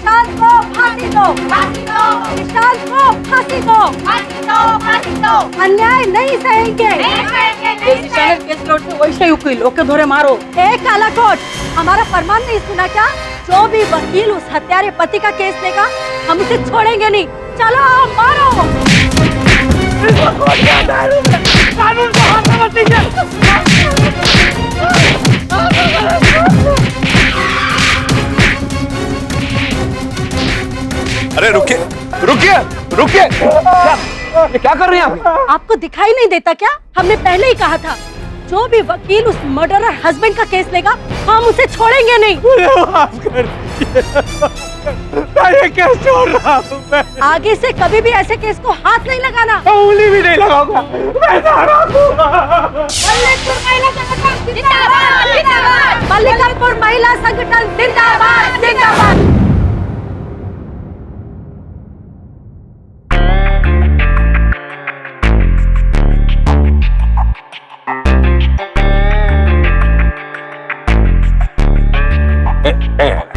निशांत को फांसी दो, फांसी दो, निशांत को फांसी दो, फांसी दो, फांसी दो। अन्याय नहीं सहेंगे, नहीं सहेंगे। निशांत केस लौटते वैसे ही लोग के धोरे मारो। एक काला कोट, हमारा फरमान नहीं सुना क्या? जो भी वकील उस हत्यारे पति का केस लेगा, हम उसे छोड़ेंगे नहीं। चलो मारो। कानून को हाथ मत दीजिए। अरे रुकिए, रुकिए, रुकिए! ये क्या कर रही हैं आप? आपको दिखाई नहीं देता क्या? हमने पहले ही कहा था, जो भी वकील उस मर्डरर हस्बैंड का केस लेगा, हम उसे छोड़ेंगे नहीं। माफ कर ये केस छोड़ रहा हूँ मैं। आगे से कभी भी ऐसे केस को हाथ नहीं लगाना। उंगली भी नहीं लगाऊंगा। मैं मल्लिकापुर महिला संगठन जिंदाबाद, जिंदाबाद।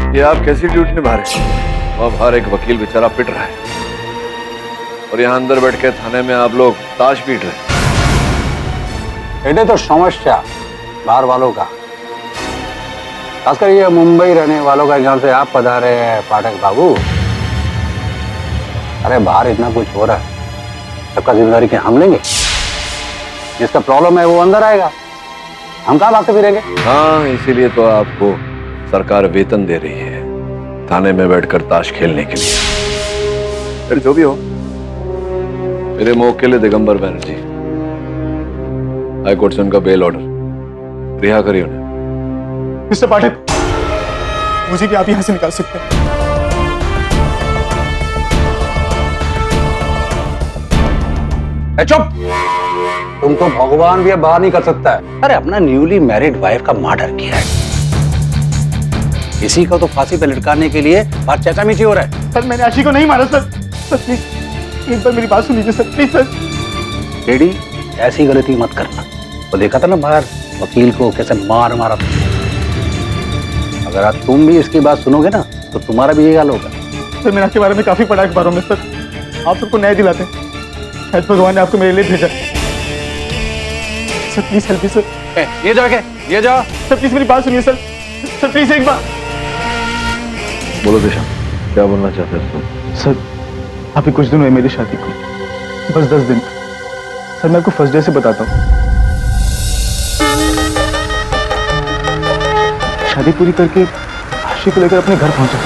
ये आप कैसी ड्यूटी निभा रहे हैं? वहाँ बाहर एक वकील बेचारा पिट रहा है और यहाँ अंदर बैठ के थाने में आप लोग ताश पीट रहे हैं। ये तो समस्या बाहर वालों का, खासकर ये मुंबई रहने वालों का, जहाँ से आप पधारे हैं पाठक बाबू। अरे बाहर इतना कुछ हो रहा है, सबका जिम्मेदारी क्या हम लेंगे? जिसका प्रॉब्लम है वो अंदर आएगा, हम कहाँ भागते फिरेंगे? हाँ, इसीलिए तो आपको सरकार वेतन दे रही है थाने में बैठकर ताश खेलने के लिए। फिर जो भी हो, मेरे मौके दिगंबर बनर्जी, हाई कोर्ट से उनका बेल ऑर्डर, रिहा करिए उन्हें। मिस्टर पाठक, मुझे भी आप यहाँ से निकाल सकते हैं। चुप! तुमको भगवान भी अब बाहर नहीं कर सकता है। अरे अपना न्यूली मैरिड वाइफ का मर्डर किया है, इसी को तो फांसी पे लटकाने के लिए बात चर्चा में हो रहा है। सर मैंने आशी को नहीं मारा सर। सर प्लीज एक बार मेरी बात सुन लीजिए सर, प्लीज सर। लेडी, ऐसी गलती मत करना। वो देखा था ना बाहर वकील को कैसे मार मारा था। अगर आज तुम भी इसकी बात सुनोगे ना तो तुम्हारा भी यही हाल होगा। सर मैंने आपके बारे में काफी पढ़ा अखबारों में सर, आप सबको न्याय दिलाते हैं। शायद भगवान ने आपको मेरे लिए भेजा। Sir please help me sir. ये जाओ क्या? ये जाओ। सर प्लीज मेरी बात सुनिए सर। सर प्लीज एक बार। बोलो दिशा, क्या बोलना चाहते हैं तुम? सर अभी कुछ दिन हुए मेरी शादी को, बस 10 दिन। सर मैं आपको फर्स्ट डे से बताता हूँ, शादी पूरी करके आशी को लेकर अपने घर पहुंचा।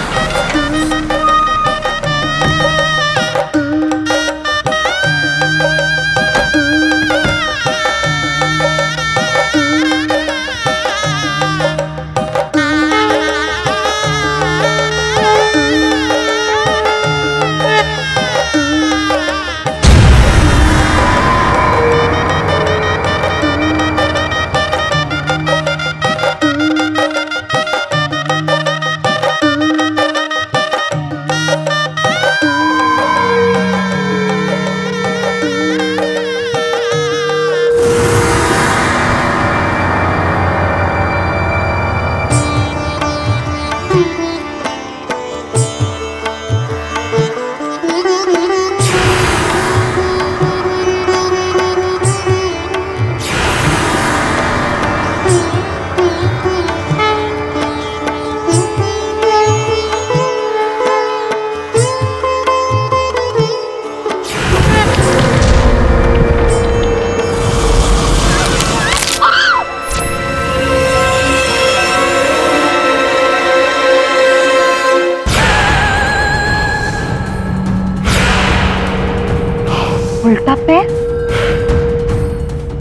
उल्टा पैर?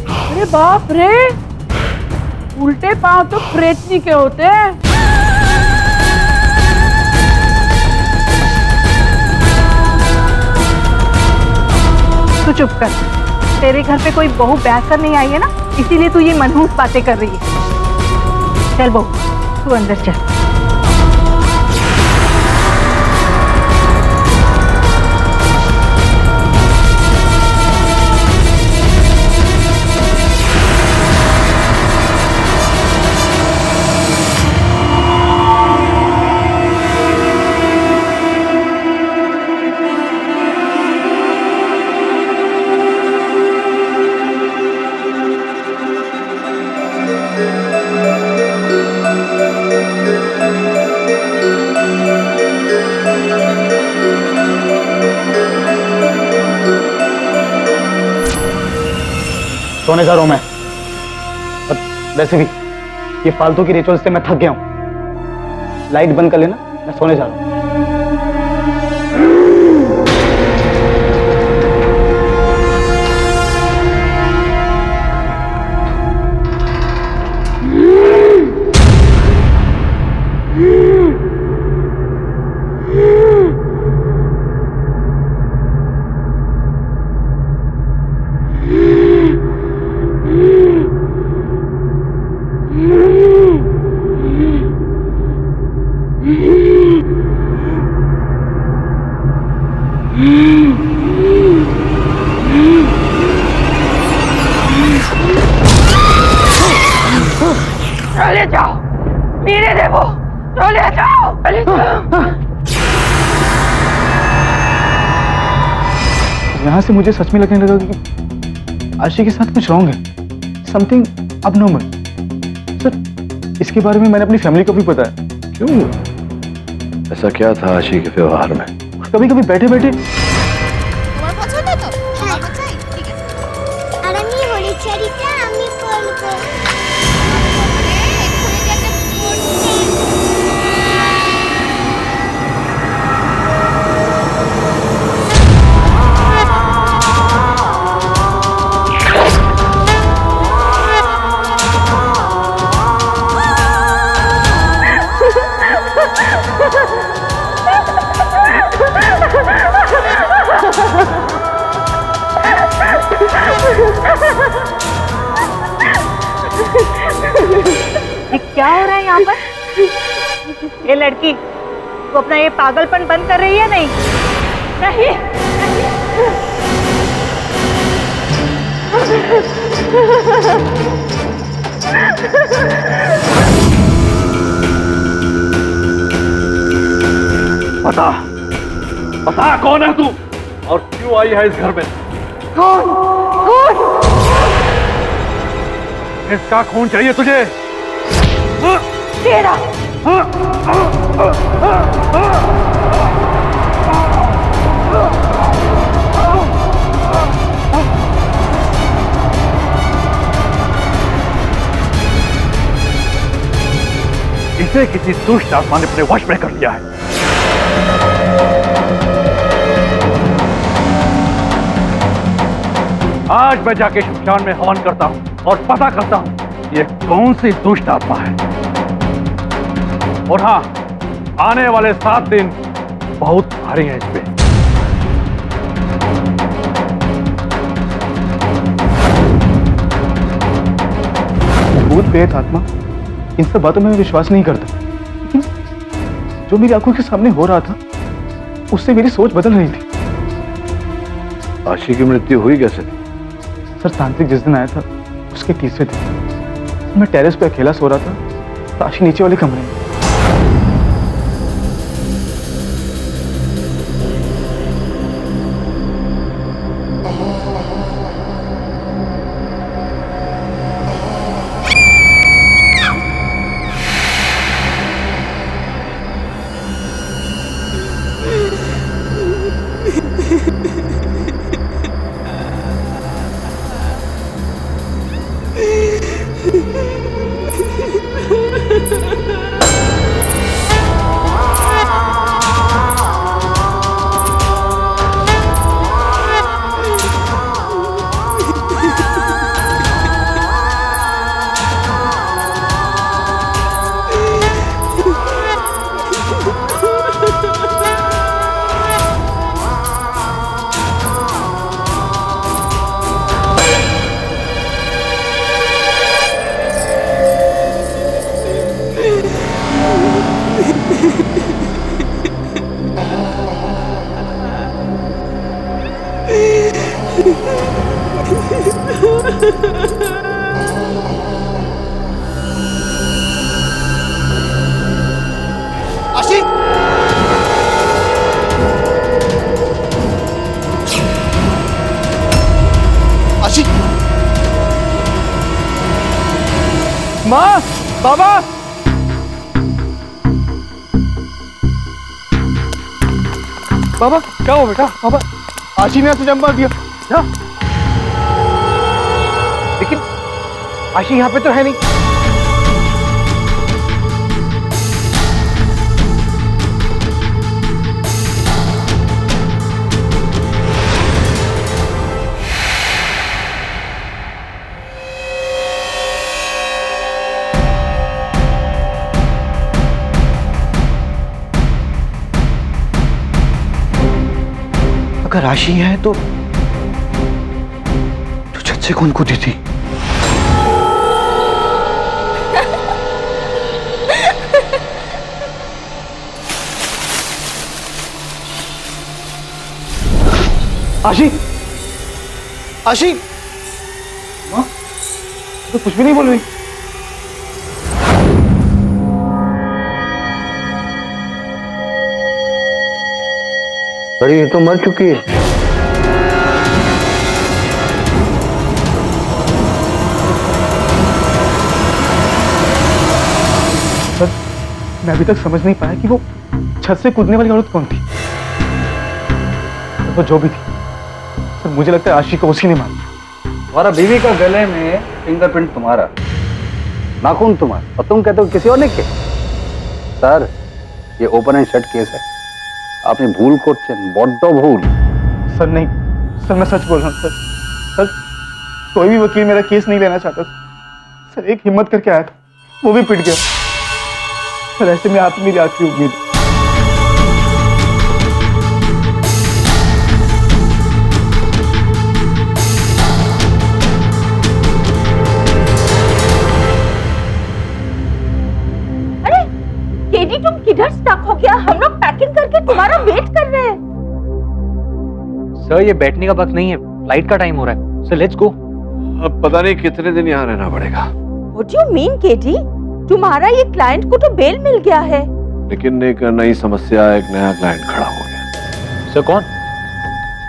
अरे बाप रे, उल्टे पांव तो प्रेतनी के होते हैं। तू चुप कर, तेरे घर पे कोई बहू ब्याह कर नहीं आई है ना, इसीलिए तू ये मनहूस बातें कर रही है। चल बहू, तू अंदर चल। सोने जा रहा हूं मैं। और वैसे भी ये फालतू की रिचुअल से मैं थक गया हूं। लाइट बंद कर लेना, मैं सोने जा रहा हूं। चले जाओ मेरे देवो, चले जाओ, चले जाओ। यहां से मुझे सच में लगने लगा कि आशी के साथ कुछ रॉन्ग है, समथिंग अबनॉर्मल। सर, इसके बारे में मैंने अपनी फैमिली को भी बताया। क्यों? ऐसा क्या था आशी के व्यवहार में? कभी कभी बैठे बैठे তোমার পছন্দ তো? আমার চাই, ঠিক আছে। আর আমি হলুদ শাড়িটা আমি পরবো। এক্ষুনি যে একটা পরছি। ये क्या हो रहा है यहाँ पर? ये लड़की तो अपना ये पागलपन बंद कर रही है? नहीं नहीं, बता, बता कौन है तू और क्यों आई है इस घर में? कौन कौन? इसका खून चाहिए तुझे? तेरा। इसे किसी दुष्ट आत्मा ने अपने वश में कर लिया है। आज मैं जाके शमशान में हवन करता हूं और पता करता हूं ये कौन सी दुष्ट आत्मा है। और हाँ, आने वाले 7 दिन बहुत भारी हैं इस पे। भूत प्रेत आत्मा, इन सब बातों में मैं विश्वास नहीं करता, लेकिन जो मेरी आंखों के सामने हो रहा था उससे मेरी सोच बदल रही थी। आशी की मृत्यु हुई कैसे? सर, तांत्रिक जिस दिन आया था उसके तीसरे दिन मैं टेरेस पे अकेला सो रहा था, तो आशी नीचे वाले कमरे में। आशी, आशी, माँ, बाबा, बाबा क्या हुआ बेटा? बाबा, आशी ने ऐसे जम मार दिया। क्या? लेकिन आशी यहाँ पे तो है नहीं। अगर राशि है तो छत से कौन कूदी थी? आशी, आशी, माँ, तो कुछ भी नहीं बोल रही। अरे ये तो मर चुकी है। सर, मैं अभी तक समझ नहीं पाया कि वो छत से कूदने वाली औरत कौन थी। वो जो भी थी, सर मुझे लगता है आशी को उसी ने मारा। तुम्हारा बीवी का गले में फिंगरप्रिंट तुम्हारा, नाखून तुम्हारा, और तुम कहते हो किसी और ने किया। सर, ये ओपन एंड शट केस है। आपने भूल করছেন, বড্ড भूल। सर नहीं, सर मैं सच बोल रहा हूँ सर। सर कोई भी वकील मेरा केस नहीं लेना चाहता सर। एक हिम्मत करके आया था, वो भी पिट गया। सर ऐसे में आप ही मेरी आखिरी उम्मीद है। अरे केडी, तुम किधर स्टक हो गया? हम लोग पैकिंग करके तुम्हारा वेट कर रहे हैं। सर ये बैठने का वक्त नहीं है, फ्लाइट का टाइम हो रहा है। Sir let's go. अब पता नहीं कितने दिन यहाँ रहना पड़ेगा। What do you mean, KD? तुम्हारा ये क्लाइंट को तो बेल मिल गया है। लेकिन एक नई समस्या, एक नया क्लाइंट खड़ा हो गया। सर कौन?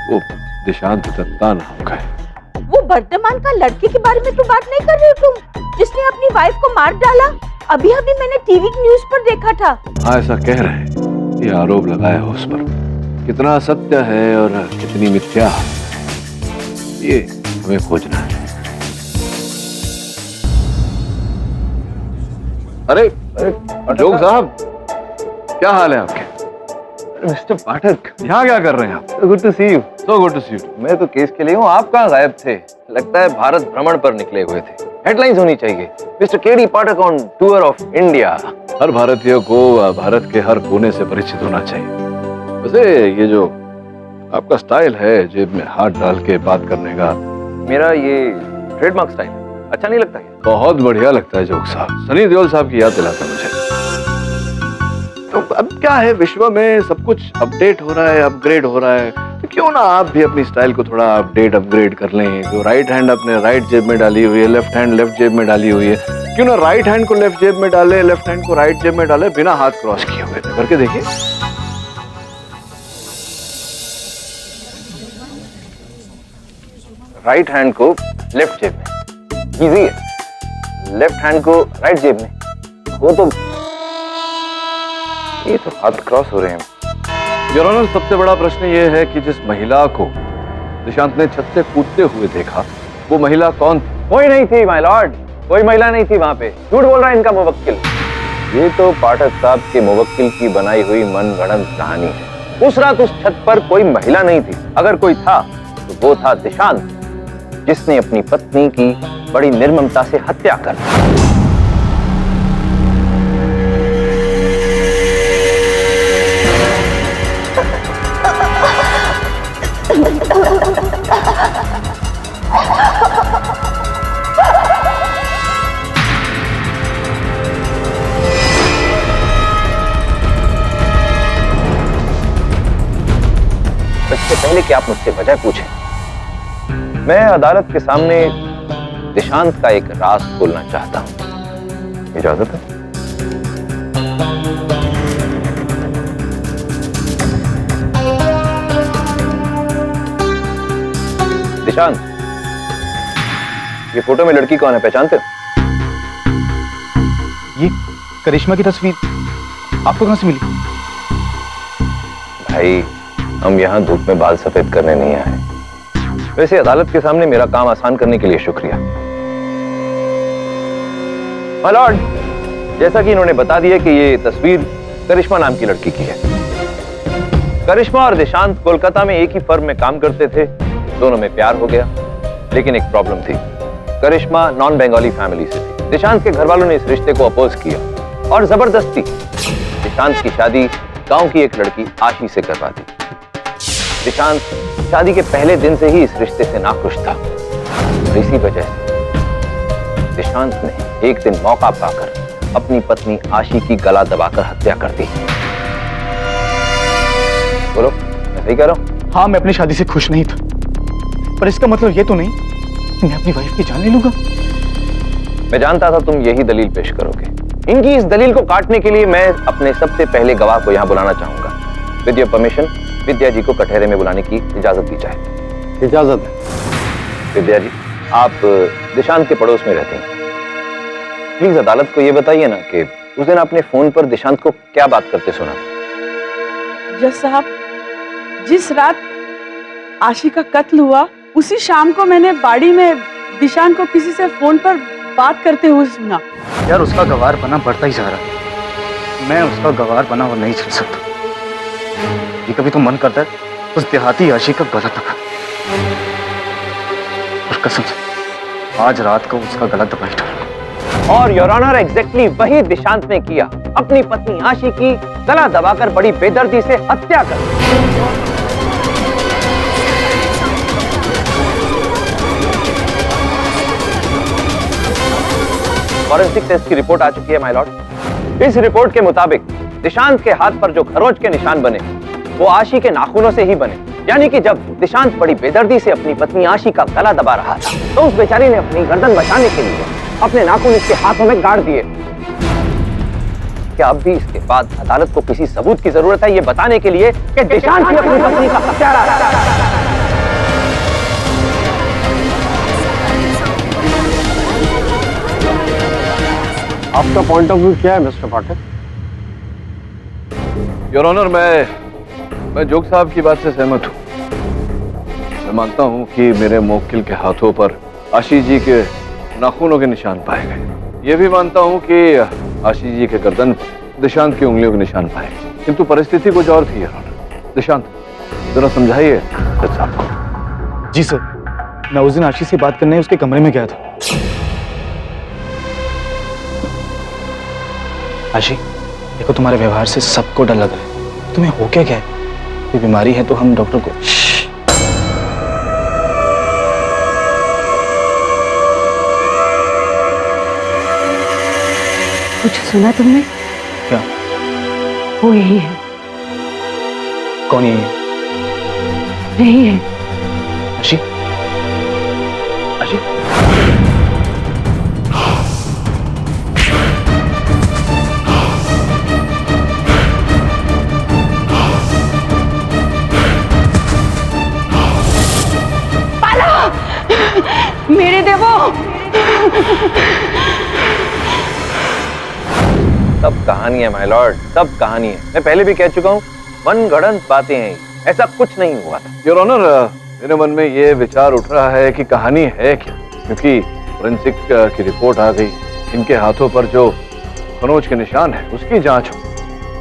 वो दिशांत दत्ता नाम का है। वो वर्धमान का लड़के के बारे में तो बात नहीं कर रहे हो तुम, जिसने अपनी वाइफ को मार डाला? अभी अभी मैंने टीवी की न्यूज पर देखा था। हाँ, ऐसा कह रहे हैं। ये आरोप लगाया है उस पर। कितना सत्य है और कितनी मिथ्या, ये हमें खोजना है। अरे जोग साहब, क्या हाल है आपके? मिस्टर पाठक, यहाँ क्या कर रहे हैं आप? Good to see you. So good to see you. मैं तो केस के लिए हूँ, आप कहाँ गायब थे? लगता है भारत भ्रमण पर निकले हुए थे। हेडलाइंस होनी चाहिए, mister KD Pathak on tour of India. हर भारतीय को भारत के हर कोने से परिचित होना चाहिए। वैसे ये जो आपका स्टाइल है, जेब में हाथ डाल के बात करने का, मेरा ये ट्रेडमार्क स्टाइल है, अच्छा नहीं लगता क्या? बहुत बढ़िया लगता है जोग साहब। सनी देओल साहब की याद दिलाता है मुझे। तो अब क्या है, विश्व में सब कुछ अपडेट हो रहा है, अपग्रेड हो रहा है, तो क्यों ना आप भी अपनी स्टाइल को थोड़ा अपग्रेड कर लें। जो राइट हैंड अपने राइट जेब में डाली हुई है, लेफ्ट हैंड लेफ्ट जेब में डाली हुई है, क्यों ना राइट हैंड को लेफ्ट जेब में डाले, लेफ्ट हैंड को राइट जेब में डाले, बिना हाथ क्रॉस किए हुए। करके देखिए। राइट हैंड को लेफ्ट जेब में, इजी है। लेफ्ट हैंड को राइट जेब में, वो तो ये तो हाथ क्रॉस हो रहे हैं। योर ऑनर, सबसे बड़ा प्रश्न ये है कि जिस महिला को दिशांत ने छत से कूदते हुए देखा, वो महिला कौन थी? कोई नहीं थी माय लॉर्ड, कोई महिला नहीं थी वहां पे। झूठ बोल रहा है इनका मुवक्किल। ये तो पाठक साहब के मुवक्किल की बनाई हुई मनगढ़ंत कहानी है। उस रात उस छत पर कोई महिला नहीं थी। अगर कोई था तो वो था दिशांत, जिसने अपनी पत्नी की बड़ी निर्ममता से हत्या कर दी। इससे पहले कि आप मुझसे वजह पूछें, मैं अदालत के सामने दिशांत का एक राज खोलना चाहता हूं। इजाजत है? दिशांत, ये फोटो में लड़की कौन है, पहचानते हो? ये करिश्मा की तस्वीर आपको कहां से मिली? भाई, हम यहाँ धूप में बाल सफेद करने नहीं आए। वैसे अदालत के सामने मेरा काम आसान करने के लिए शुक्रिया। माय लॉर्ड, जैसा कि इन्होंने बता दिया कि ये तस्वीर करिश्मा नाम की लड़की की है। करिश्मा और दिशांत कोलकाता में एक ही फर्म में काम करते थे। दोनों में प्यार हो गया, लेकिन एक प्रॉब्लम थी। करिश्मा नॉन बंगाली फैमिली से थी। दिशांत के घर वालों ने इस रिश्ते को अपोज किया और जबरदस्ती दिशांत की शादी गांव की एक लड़की आशी से करवा दी। दिशांत शादी के पहले दिन से ही इस रिश्ते से नाखुश था और इसी वजह से दिशांत ने एक दिन मौका पाकर अपनी पत्नी आशी की गला दबाकर हत्या कर दी। बोलो, मैं सही कह रहा हूं? हाँ, मैं अपनी शादी से खुश नहीं था, पर इसका मतलब ये तो नहीं कि मैं अपनी वाइफ की जान ले लूंगा। मैं जानता था तुम यही दलील पेश करोगे। इनकी इस दलील को काटने के लिए मैं अपने सबसे पहले गवाह को यहां बुलाना चाहूंगा। विद योर परमिशन, विद्या जी को कटहरे में बुलाने की इजाजत दी जाए। इजाजत है। विद्या जी, आप दिशांत के पड़ोस में रहते हैं। प्लीज अदालत को यह बताइए ना कि उस दिन आपने फोन पर दिशांत को क्या बात करते सुना? जज साहब, जिस रात आशी का कत्ल हुआ उसी शाम को मैंने बाड़ी में दिशांत को किसी से फोन पर बात करते हुए सुना। यार, उसका गवार बना बढ़ता ही जा रहा है। मैं उसका गवार बना और नहीं चल सकता। ये कभी तो मन करता है उस देहाती आशी का गला दबा, और कसम से आज रात को उसका गला दबा ही डालूंगा। और योर ऑनर, एग्जैक्टली वही दिशांत ने किया। अपनी पत्नी आशी की गला दबाकर बड़ी बेदर्दी से हत्या कर दी। फॉरेंसिक टेस्ट की रिपोर्ट आ चुकी है माय लॉर्ड। इस रिपोर्ट के मुताबिक दिशांत के हाथ पर जो खरोंच के निशान बने वो आशी के नाखूनों से ही बने। यानी कि जब दिशांत बड़ी बेदर्दी से अपनी पत्नी आशी का गला दबा रहा था तो उस बेचारी ने अपनी गर्दन बचाने के लिए अपने नाखून इसके हाथों में गाड़ दिए। क्या अब भी इसके बाद अदालत को किसी सबूत की जरूरत है ये बताने के लिए कि दिशांत ही अपनी पत्नी का हत्यारा है? आपका पॉइंट ऑफ व्यू क्या है मिस्टर पाठक? योर ऑनर, मैं जोग साहब की बात से सहमत हूं। मैं मानता हूं कि मेरे मुवक्किल के हाथों पर आशीष जी के नाखूनों के निशान पाए गए। ये भी मानता हूं कि आशीष जी के गर्दन पर दिशांत की उंगलियों के निशान पाए गए। किंतु परिस्थिति कुछ और थी योर ऑनर। दिशांत, जरा समझाइए जज साहब को। जी सर, मैं उस दिन आशीष से बात करने उसके कमरे में गया था। आशी, देखो तुम्हारे व्यवहार से सबको डर लग रहा है। तुम्हें हो क्या है? कोई बीमारी है तो हम डॉक्टर को। कुछ सुना तुमने? क्या? वो यही है। कौन ये? यही है। आशी? आशी? मेरे देवो, सब कहानी है माय लॉर्ड, सब कहानी है। मैं पहले भी कह चुका हूँ, मनगढ़ंत बातें हैं, ऐसा कुछ नहीं हुआ था। योर ऑनर, मेरे मन में ये विचार उठ रहा है कि कहानी है क्या, क्योंकि फोरेंसिक की रिपोर्ट आ गई। इनके हाथों पर जो खरोंच के निशान है उसकी जांच हो,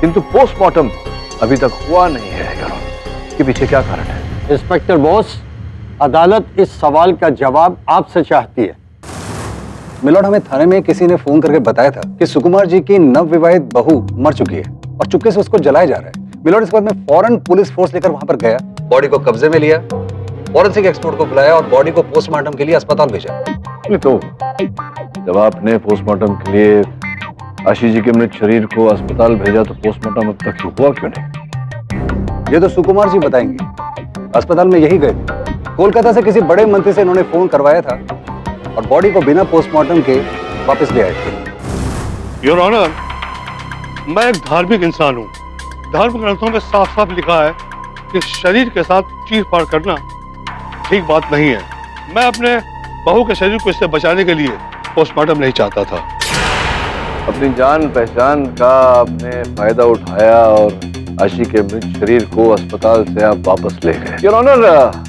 किंतु पोस्टमार्टम अभी तक हुआ नहीं है। योर ऑनर, इसके पीछे क्या कारण है? इंस्पेक्टर बॉस, अदालत इस सवाल का जवाब आपसे चाहती है। मिलॉर्ड, हमें थाने में किसी ने फोन करके बताया था कि सुकुमार जी की नवविवाहित बहू मर चुकी है और चुपके से उसको जलाया जा रहा है। मिलॉर्ड, इसके बाद मैं फौरन पुलिस फोर्स लेकर वहां पर गया, बॉडी को कब्जे में लिया, फॉरेंसिक एक्सपर्ट को बुलाया और बॉडी को पोस्टमार्टम के लिए अस्पताल भेजा। तो जब आपने पोस्टमार्टम के लिए आशीष जी के मृत शरीर को अस्पताल भेजा तो पोस्टमार्टम अब तक हुआ क्यों नहीं? ये तो सुकुमार जी बताएंगे। अस्पताल में यही गए थे। कोलकाता से किसी बड़े मंत्री से इन्होंने फोन करवाया था और बॉडी को बिना पोस्टमार्टम के वापस ले आए थे। योर ऑनर, मैं एक धार्मिक इंसान हूँ। धर्म ग्रंथों में साफ साफ लिखा है कि शरीर के साथ चीर-फाड़ करना ठीक बात नहीं है। मैं अपने बहू के शरीर को इससे बचाने के लिए पोस्टमार्टम नहीं चाहता था। अपनी जान पहचान का आपने फायदा उठाया और आशी के मृत शरीर को अस्पताल से आप वापस ले गए। योर ऑनर,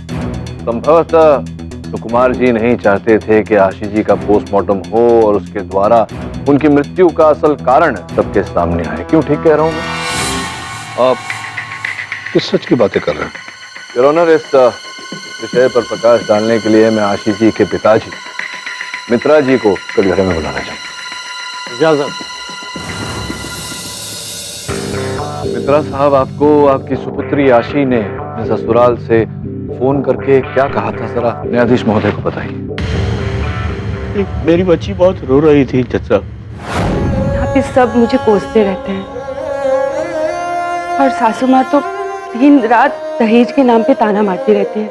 संभवतः सुकुमार जी नहीं चाहते थे कि आशी जी का पोस्टमार्टम हो और उसके द्वारा उनकी मृत्यु का असल कारण सबके सामने आए। क्यों ठीक कह रहा हूं मैं? आप किस सच की बातें कर रहे हैं? योर ऑनर, इस विषय पर प्रकाश डालने के लिए मैं आशीष जी के पिताजी मित्रा जी को कटघरे में बुलाना चाहूंगा। इजाजत। मित्रा साहब, आपको आपकी सुपुत्री आशी ने अपने ससुराल से फोन करके क्या कहा था, जरा न्यायाधीश महोदय को बताइए। मेरी बच्ची बहुत रो रही थी जज साहब। यहाँ पे सब मुझे कोसते रहते हैं और सासू माँ तो दिन रात दहेज के नाम पे ताना मारती रहती है।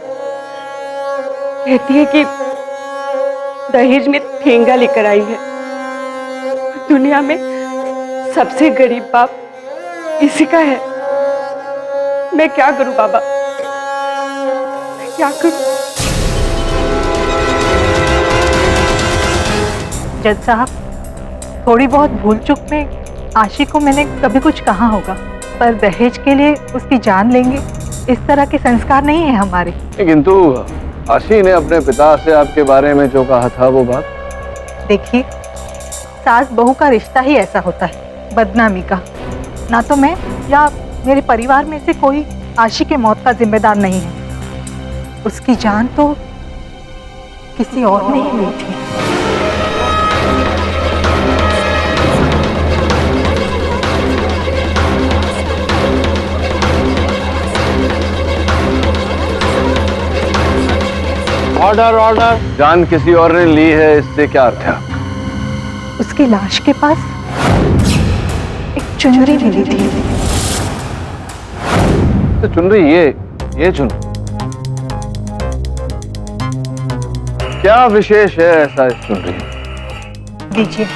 कहती है कि दहेज में ठेंगा लेकर आई है। दुनिया में सबसे गरीब बाप इसी का है। मैं क्या करूं बाबा, मैं क्या करूं? जज साहब, थोड़ी बहुत भूल चूक में आशी को मैंने कभी कुछ कहा होगा, पर दहेज के लिए उसकी जान लेंगे, इस तरह के संस्कार नहीं है हमारे। किंतु आशी ने अपने पिता से आपके बारे में जो कहा था वो बात। देखिए, सास बहू का रिश्ता ही ऐसा होता है, बदनामी का। ना तो मैं या मेरे परिवार में से कोई आशी के मौत का जिम्मेदार नहीं है। उसकी जान तो किसी और ने ही ली थी। Order order. जान किसी और ने ली है, इससे क्या अर्थ है? उसकी लाश के पास एक चुनरी मिली थी। तो चुनरी, ये चुनरी क्या विशेष है ऐसा इस चुनरी? दीजिए।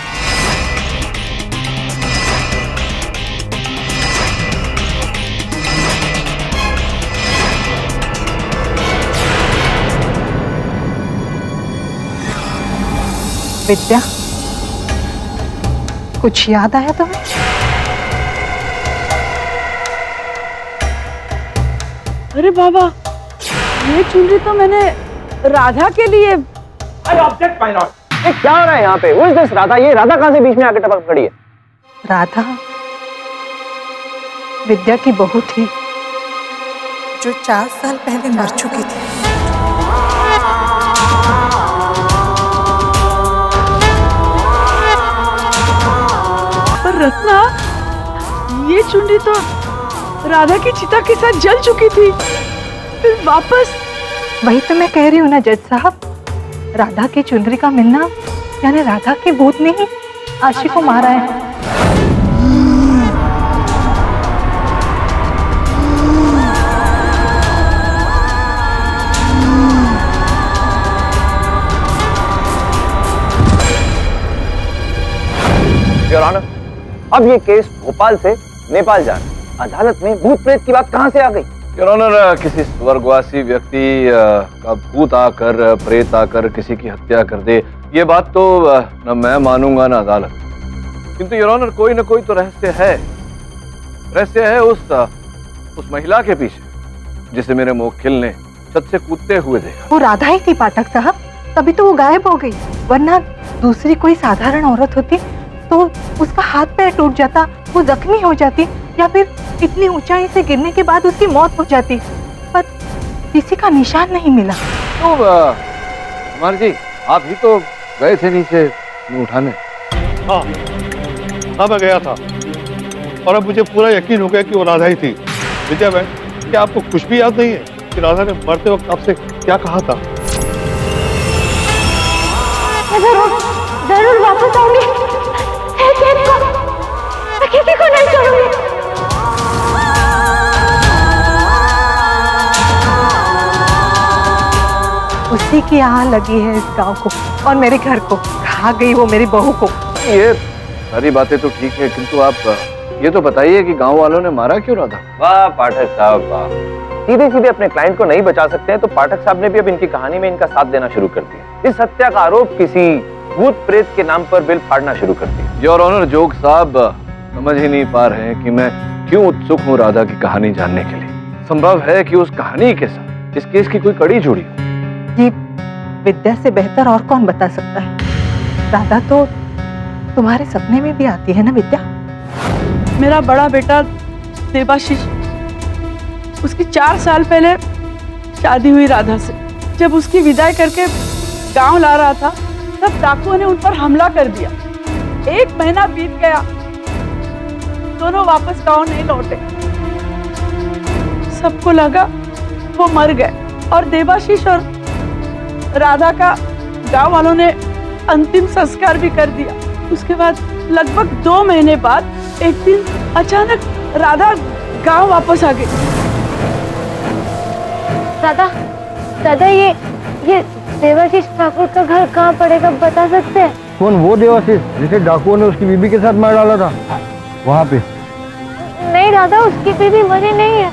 विद्या, कुछ याद आया तुम्हें? अरे बाबा, ये चुनरी तो मैंने राधा के लिए। Object my Lord. ये क्या हो रहा है यहाँ पे? Who is this Radha? ये राधा कहाँ से बीच में आके टपक पड़ी है? राधा विद्या की बहू थी, जो 4 साल पहले मर चुकी थी। पर रत्ना, ये चुनरी तो राधा की चिता के साथ जल चुकी थी, फिर वापस। वही तो मैं कह रही हूँ ना जज साहब, राधा की चुनरी का मिलना यानी राधा के भूत ने ही आशी को मारा है। योर ऑनर, अब ये केस भोपाल से नेपाल जा रहा है। अदालत में भूत प्रेत की बात कहाँ से आ गई? योर ऑनर, किसी स्वर्गवासी व्यक्ति का भूत आकर, प्रेत आकर किसी की हत्या कर दे, ये बात तो न मैं मानूंगा ना अदालत। किंतु योर ऑनर, कोई न कोई तो रहस्य है। रहस्य है उस महिला के पीछे जिसे मेरे मुवक्किल ने छत से कूदते हुए देखा। वो राधा ही थी पाठक साहब, तभी तो वो गायब हो गई। वरना दूसरी कोई साधारण औरत होती तो उसका हाथ पैर टूट जाता, वो जख्मी हो जाती, या फिर इतनी ऊंचाई से गिरने के बाद उसकी मौत हो जाती, पर किसी का निशान नहीं मिला। तो कुमार जी, आप ही तो गए थे नीचे उठाने। हाँ, मैं गया था और अब मुझे पूरा यकीन हो गया कि वो राधा ही थी। विद्या बहन, क्या आपको कुछ भी याद नहीं है कि राधा ने मरते वक्त आपसे क्या कहा था? जरूर वापस आऊंगी, मैं किसी को नहीं छोड़ूंगी। उसी की आह लगी है इस गांव को और मेरे घर को। खा गई वो मेरी बहू को। ये सारी बातें तो ठीक है, किंतु आप ये तो बताइए कि गांव वालों ने मारा क्यों राधा? वाह पाठक साहब वाह, सीधे सीधे अपने क्लाइंट को नहीं बचा सकते हैं तो पाठक साहब ने भी अब इनकी कहानी में इनका साथ देना शुरू कर दिया। इस हत्या का आरोप किसी भूत प्रेत के नाम पर बिल फाड़ना शुरू कर दिया। योर ऑनर, जोग साहब समझ ही नहीं पा रहे हैं कि मैं क्यों उत्सुक हूँ राधा की कहानी जानने के लिए। संभव है कि उस कहानी के साथ इस केस की कोई कड़ी जुड़ी हो। ये विद्या से बेहतर और कौन बता सकता है। राधा तो तुम्हारे सपने में भी आती है ना विद्या? मेरा बड़ा बेटा देवाशीष, उसकी 4 साल पहले शादी हुई राधा से। जब उसकी विदाई करके गांव ला रहा था तब डाकुओं ने उन पर हमला कर दिया। 1 महीना बीत गया, दोनों वापस गांव नहीं लौटे। सबको लगा वो मर गए और देवाशीष और राधा का गांव वालों ने अंतिम संस्कार भी कर दिया। उसके बाद लगभग 2 महीने बाद एक दिन अचानक राधा गांव वापस आ गई। दादा ये देवाशीष ठाकुर का घर कहाँ पड़ेगा, बता सकते हैं? कौन? वो देवाशीष जिसे डाकुओं ने उसकी बीबी के साथ मार डाला था, वहाँ पे? नहीं दादा, उसकी बीबी मरी नहीं है,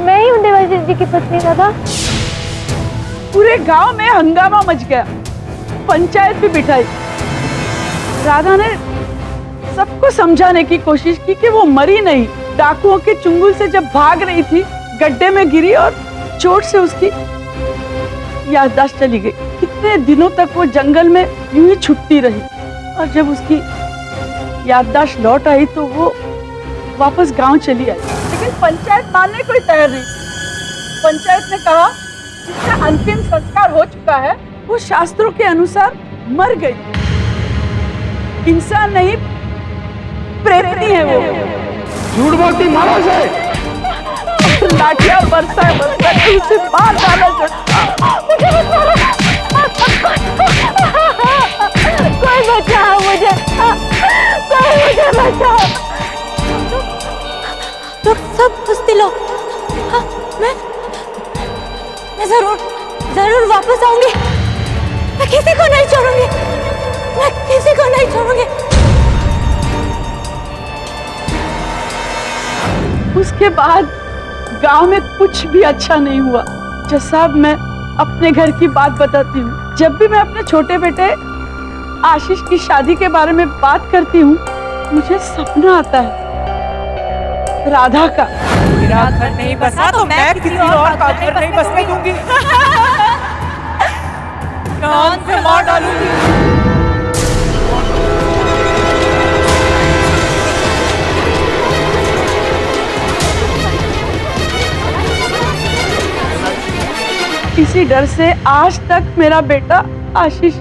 मैं ही हूँ देवाशीष जी की पत्नी। दादा, पूरे गांव में हंगामा मच गया, पंचायत भी बिठाई। राधा ने सबको समझाने की कोशिश की कि वो मरी नहीं। डाकुओं के चुंगल से जब भाग रही थी, गड्ढे में गिरी और चोट से उसकी याददाश्त चली गई। कितने दिनों तक वो जंगल में यूं ही छुपती रही और जब उसकी याददाश्त लौट आई तो वो वापस गांव चली आई। लेकिन पंचायत मानने को तैयार नहीं। पंचायत ने कहा जिसका अंतिम संस्कार हो चुका है वो शास्त्रों के अनुसार मर गई, इंसान नहीं प्रेतनी है वो। झूठ बोलती, मारो से। लाठियां बरसाए उसे मार डाला। कोई बचाओ मुझे, कोई मुझे बचाओ। तो सब हंसते लो। हाँ, मैं जरूर वापस आऊंगी। मैं किसी को नहीं छोड़ूंगी, मैं किसी को नहीं छोड़ूंगी। उसके बाद गांव में कुछ भी अच्छा नहीं हुआ। जसाब, मैं अपने घर की बात बताती हूँ। जब भी मैं अपने छोटे बेटे आशीष की शादी के बारे में बात करती हूँ, मुझे सपना आता है राधा का। मेरा घर नहीं बसा तो मैं किसी और का घर नहीं बसने दूंगी। कान से मार डालूंगी। इसी डर से आज तक मेरा बेटा आशीष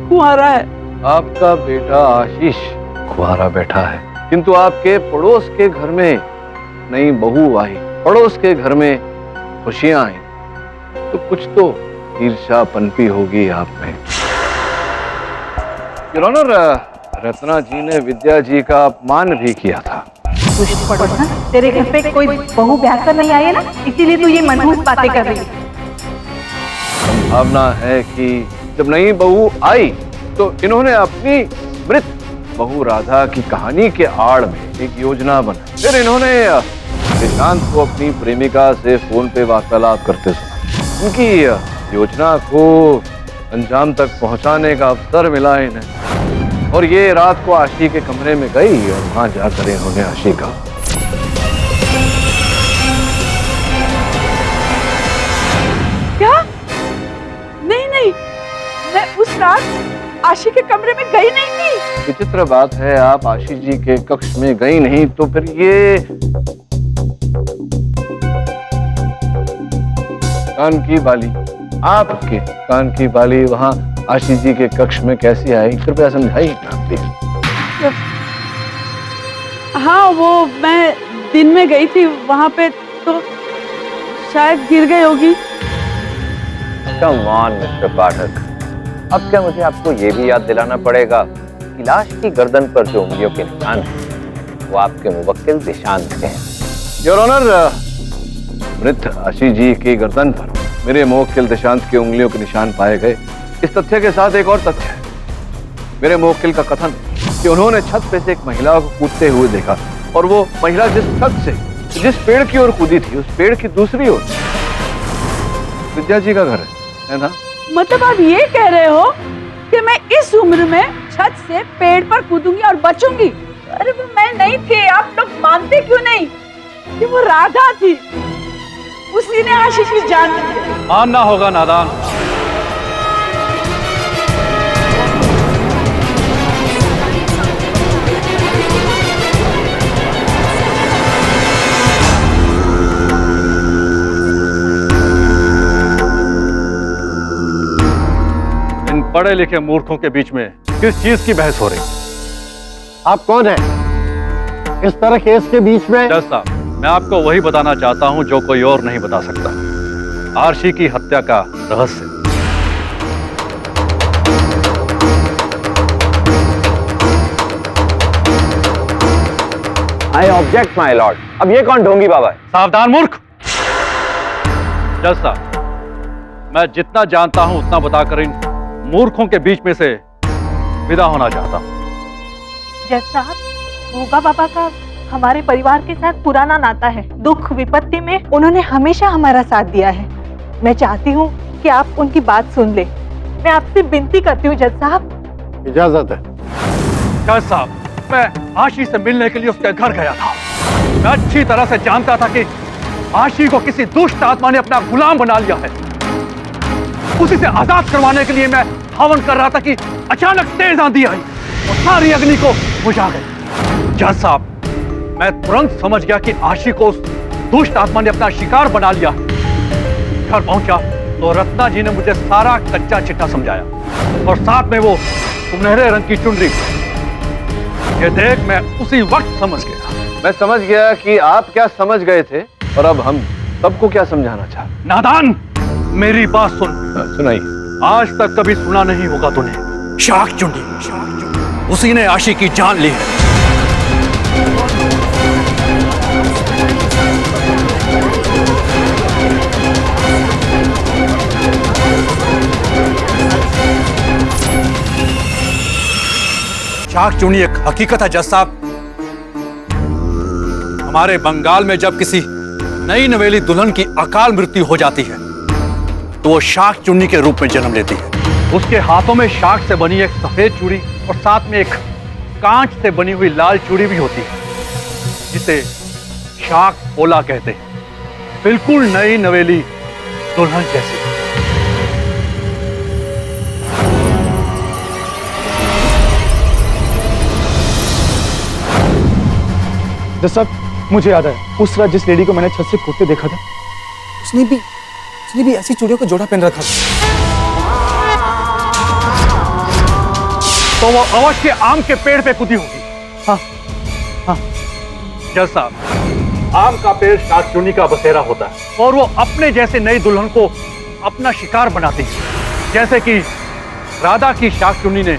कुंवारा है। आपका बेटा आशीष कुंवारा बैठा है, किंतु आपके पड़ोस के घर में नई बहू आई, पड़ोस के घर में खुशियां आई, तो कुछ तो ईर्ष्या पनपी होगी आप में। योर ऑनर, रत्ना जी ने विद्या जी का अपमान भी किया था। तेरे घर पे कोई बहू ब्याह कर नहीं आई है ना, इसीलिए तू ये मनहूस बातें कर रही है। संभावना है कि जब नई बहू आई तो इन्होंने अपनी मृत बहू राधा की कहानी के आड़ में एक योजना बनाई। फिर इन्होंने निशांत को अपनी प्रेमिका से फोन पे वार्तालाप करते सुना। उनकी योजना को अंजाम तक पहुंचाने का अवसर मिला इन्हें और ये रात को आशी के कमरे में गई और वहां जाकर इन्होंने आशी का क्या? नहीं, मैं उस रात आशी के कमरे में गई नहीं थी। विचित्र बात है, आप आशीष जी के कक्ष में गई नहीं तो फिर ये कान की बाली, आपके कान की बाली वहां आशीष जी के कक्ष में कैसी आई, कृपया समझाइए ना प्लीज। हाँ, वो मैं दिन में गई थी वहां पे तो शायद गिर गई होगी। कम ऑन मिस्टर पाठक, अब क्या मुझे आपको ये भी याद दिलाना पड़ेगा कि लाश की गर्दन पर जो उंगलियों के निशान हैं वो आपके मुवक्किल दिशांत के हैं। योर ऑनर, मृत आशीष जी की गर्दन पर मेरे मुवक्किल दिशांत की उंगलियों के निशान पाए गए। इस तथ्य के साथ एक और तथ्य है, मेरे मुवक्किल का कथन कि उन्होंने छत पे से एक महिला को कूदते हुए देखा और वो महिला जिस छत से जिस पेड़ की ओर कूदी थी उस पेड़ की दूसरी ओर विद्या जी का घर है ना? मतलब आप ये कह रहे हो कि मैं इस उम्र में छत से पेड़ पर कूदूंगी और बचूंगी? अरे वो मैं नहीं थी, आप लोग मानते क्यों नहीं कि वो राधा थी? उसी ने आशीष की जान ली। मानना होगा नादान। पढ़े लिखे मूर्खों के बीच में किस चीज की बहस हो रही? आप कौन हैं? इस तरह केस के बीच में? जज साहब, मैं आपको वही बताना चाहता हूं जो कोई और नहीं बता सकता। आरशी की हत्या का रहस्य। I object my Lord. अब ये कौन ढोंगी बाबा है? सावधान मूर्ख! जज साहब, मैं जितना जानता हूं उतना बताकर इन मूर्खों के बीच में से विदा होना चाहता हूं। जज साहब, भोगा बाबा का हमारे परिवार के साथ पुराना नाता है। दुख विपत्ति में उन्होंने हमेशा हमारा साथ दिया है। मैं चाहती हूँ कि आप उनकी बात सुन ले। मैं आपसे विनती करती हूँ जज साहब। इजाजत है। जज साहब, मैं आशी से मिलने के लिए उसके घर गया था। मैं अच्छी तरह से जानता था कि आशी को किसी दुष्ट आत्मा ने अपना गुलाम बना लिया है। उसी से आजाद करवाने के लिए मैं हवन कर रहा था कि अचानक तेज आंधी आई और सारी अग्नि को बुझा गई। जज साहब, मैं तुरंत समझ गया कि आशी को उस दुष्ट आत्मा ने अपना शिकार बना लिया। घर पहुंचा तो रत्ना जी ने मुझे सारा कच्चा चिट्ठा समझाया और साथ में वो सुनहरे रंग की चुनरी। ये देख मैं उसी वक्त समझ गया। मैं समझ गया कि आप क्या समझ गए थे और अब हम सबको क्या समझाना चाहते। नादान, मेरी बात सुन। सुनाइए। आज तक कभी सुना नहीं होगा तूने। शाक चुंडी, उसी ने आशी की जान ली है। शाक चुंडी एक हकीकत है जज साहब। हमारे बंगाल में जब किसी नई नवेली दुल्हन की अकाल मृत्यु हो जाती है तो वो शाक चुन्नी के रूप में जन्म लेती है। उसके हाथों में शाक से बनी एक सफेद चूड़ी और साथ में एक कांच से बनी हुई लाल चूड़ी भी होती है जिसे शाक पोला कहते हैं। बिल्कुल नई नवेली दुल्हन जैसी। जज साहब, मुझे याद है उस रात जिस लेडी को मैंने छत से कूदते देखा था, उसने भी ऐसी चूड़ियों का जोड़ा पहन रखा था। तो वो अवश्य आम के पेड़ पे कूदी होगी। हाँ हाँ। जज साहब, आम का पेड़ शाक चुन्नी का बसेरा होता है और वो अपने जैसे नई दुल्हन को अपना शिकार बनाती है, जैसे कि राधा की शाक चुन्नी ने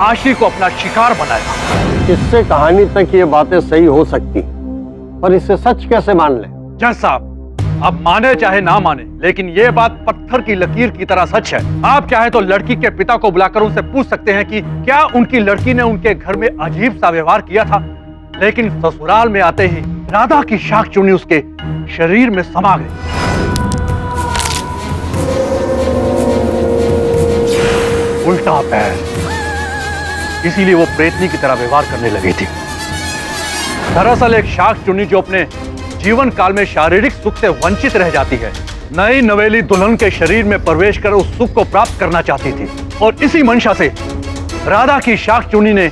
आशी को अपना शिकार बनाया। इससे कहानी तक ये बातें सही हो सकती, पर इसे सच कैसे मान ले? जज साहब, अब माने चाहे ना माने, लेकिन ये बात पत्थर की लकीर की तरह सच है। आप चाहे तो लड़की के पिता को बुलाकर उनसे पूछ सकते हैं कि क्या उनकी लड़की ने उनके घर में अजीब सा व्यवहार किया था, लेकिन ससुराल में आते ही राधा की शाक चुन्नी उसके शरीर में समा गई। उल्टा पैर, इसीलिए वो प्रेतनी की तरह व्यवहार करने लगी थी। दरअसल एक शाक चुन्नी जो अपने जीवन काल में शारीरिक सुख से वंचित रह जाती है, नई नवेली दुल्हन के शरीर में प्रवेश कर उस सुख को प्राप्त करना चाहती थी और इसी मंशा से राधा की शाक चुन्नी ने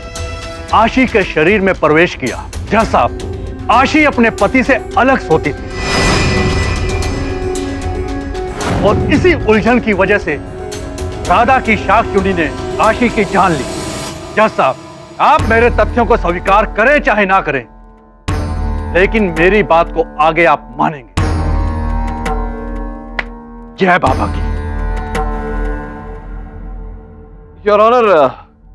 आशी के शरीर में प्रवेश किया। जज साहब, आशी अपने पति से अलग सोती थी और इसी उलझन की वजह से राधा की शाक चुन्नी ने आशी की जान ली। जज साहब, आप मेरे तथ्यों को स्वीकार करें चाहे ना करें, लेकिन मेरी बात को आगे आप मानेंगे। जय बाबा की। योर ऑनर,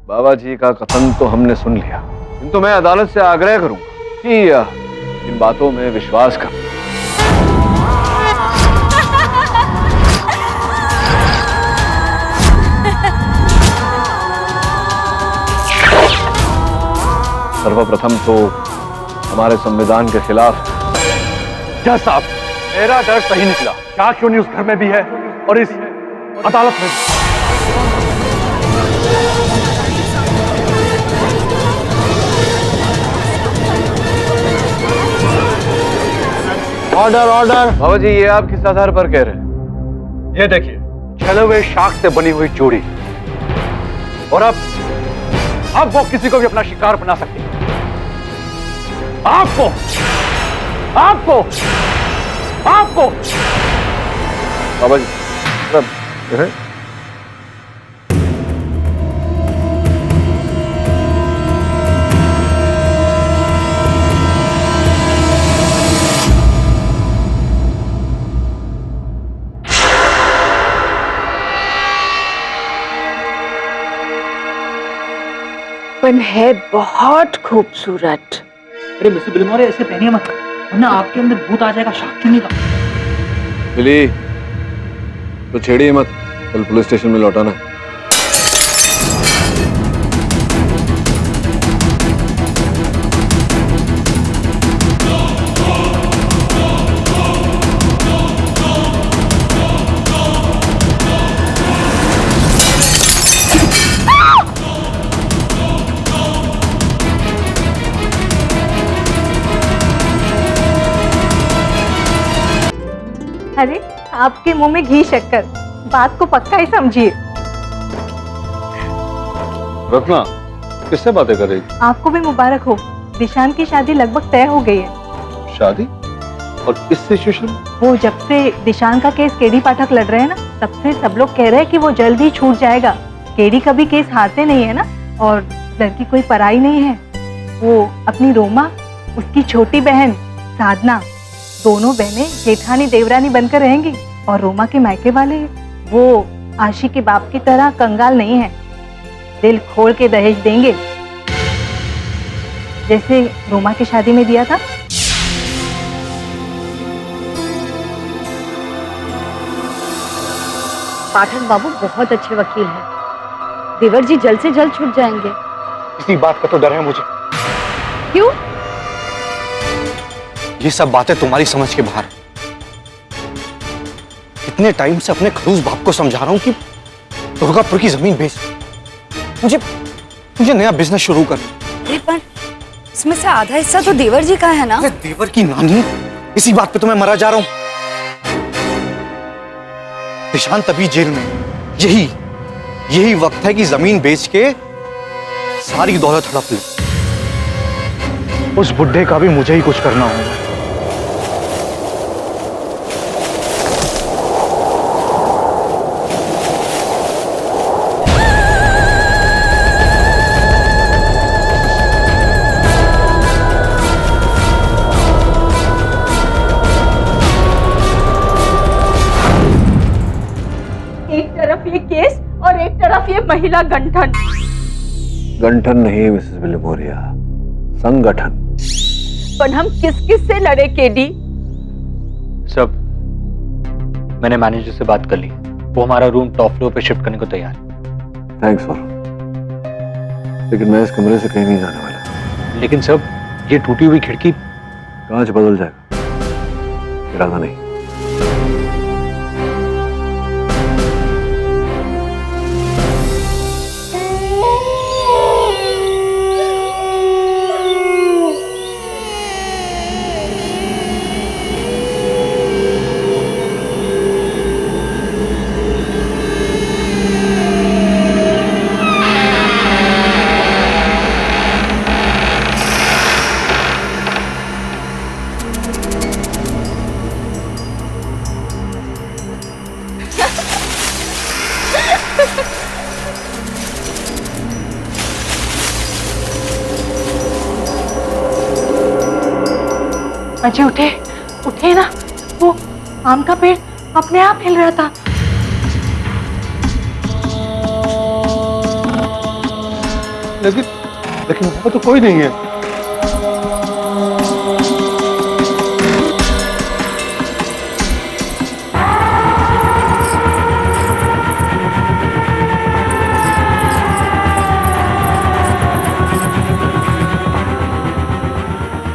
बाबा जी का कथन तो हमने सुन लिया, किंतु मैं अदालत से आग्रह करूंगा कि इन बातों में विश्वास कर। सर्वप्रथम तो हमारे संविधान के खिलाफ। जज साहब, मेरा डर सही निकला। शाक चुन्नी उस घर में भी है और इस अदालत में भी। Order order. बाबा जी, ये आप किस आधार पर कह रहे हैं? ये देखिए, जले हुए शाक से बनी हुई चूड़ी, और अब वो किसी को भी अपना शिकार बना सकती है। आपको आपको आपको बाबा जी, पर है बहुत खूबसूरत। अरे मिस्टर बिलमोरे ऐसे पहनिए मत, वरना आपके अंदर भूत आ जाएगा शाक चुन्नी का। बिली, तो छेड़िए मत, कल पुलिस स्टेशन में लौटाना है। अरे आपके मुंह में घी शक्कर, बात को पक्का ही समझिए। रत्ना किससे बातें कर रही? आपको भी मुबारक हो, दिशान की शादी लगभग तय हो गई है। शादी? और किस सिचुएशन में? वो जब से दिशान का केस केडी पाठक लड़ रहे हैं ना, तब से सब लोग कह रहे हैं कि वो जल्द ही छूट जाएगा। केडी कभी केस हारते नहीं है ना, और लड़की कोई पराई नहीं है। वो अपनी रोमा, उसकी छोटी बहन साधना, दोनों बहनें जेठानी देवरानी बनकर रहेंगी। और रोमा के मायके वाले वो आशी के बाप की तरह कंगाल नहीं है, दिल खोल के दहेज देंगे, जैसे रोमा की शादी में दिया था। पाठक बाबू बहुत अच्छे वकील हैं। देवर जी जल्द से जल्द छूट जाएंगे। इसी बात का तो डर है मुझे। क्यों? ये सब बातें तुम्हारी समझ के बाहर। इतने टाइम से अपने खड़ूस बाप को समझा रहा हूं कि दुर्गापुर की जमीन बेच, मुझे नया बिजनेस शुरू कर। पर इसमें से आधा हिस्सा तो देवर जी का है ना? देवर की नानी, इसी बात पे तो मैं मरा जा रहा हूं। दिशान तभी जेल में, यही वक्त है कि जमीन बेच के सारी दौलत हड़प ले। उस बुड्ढे का भी मुझे ही कुछ करना होगा। एक तरफ ये केस और एक तरफ ये महिला गंठन। गंठन नहीं मिसेस बिलमोरिया, संगठन। पर हम किस किस से लड़े केडी? सब मैंने मैनेजर से बात कर ली, वो हमारा रूम टॉप फ्लोर पे शिफ्ट करने को तैयार है। थैंक्स फॉर, लेकिन मैं इस कमरे से कहीं नहीं जाने वाला। लेकिन सब ये टूटी हुई खिड़की, कांच बदल जाएगा, इरादा नहीं। अजय उठे ना, वो आम का पेड़ अपने आप हिल रहा था। लेकिन वहां तो कोई नहीं है।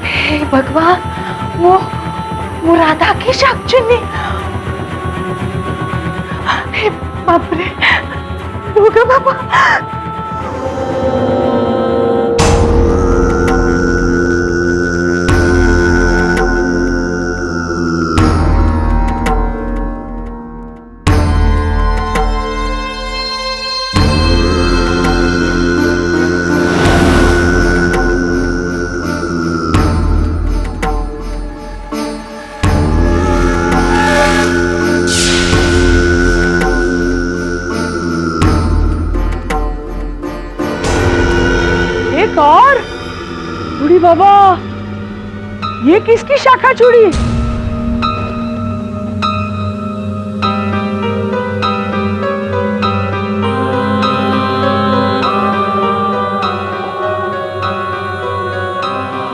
हे भगवान, वो राधा की शाकचुन्नी। हे बाप रे, दुर्गा बाबा। और बूढ़ी बाबा, ये किसकी शाखा चूड़ी?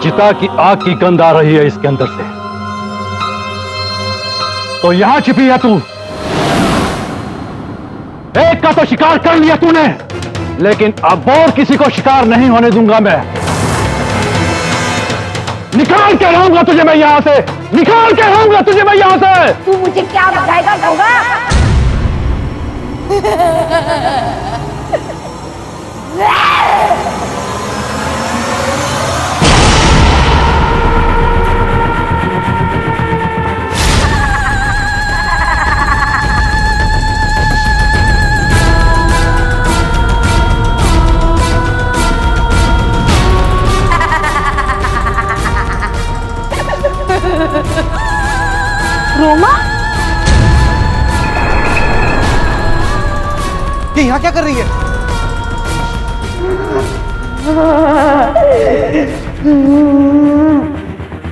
चिता की आग की गंध आ रही है इसके अंदर से। तो यहां छिपी है तू। एक का तो शिकार कर लिया तूने, लेकिन अब और किसी को शिकार नहीं होने दूंगा मैं। निकाल के रहूंगा तुझे मैं यहां से, निकाल के रहूंगा तुझे मैं यहां से। तू मुझे क्या बताएगा होगा? रोमा, ये यहाँ क्या कर रही है?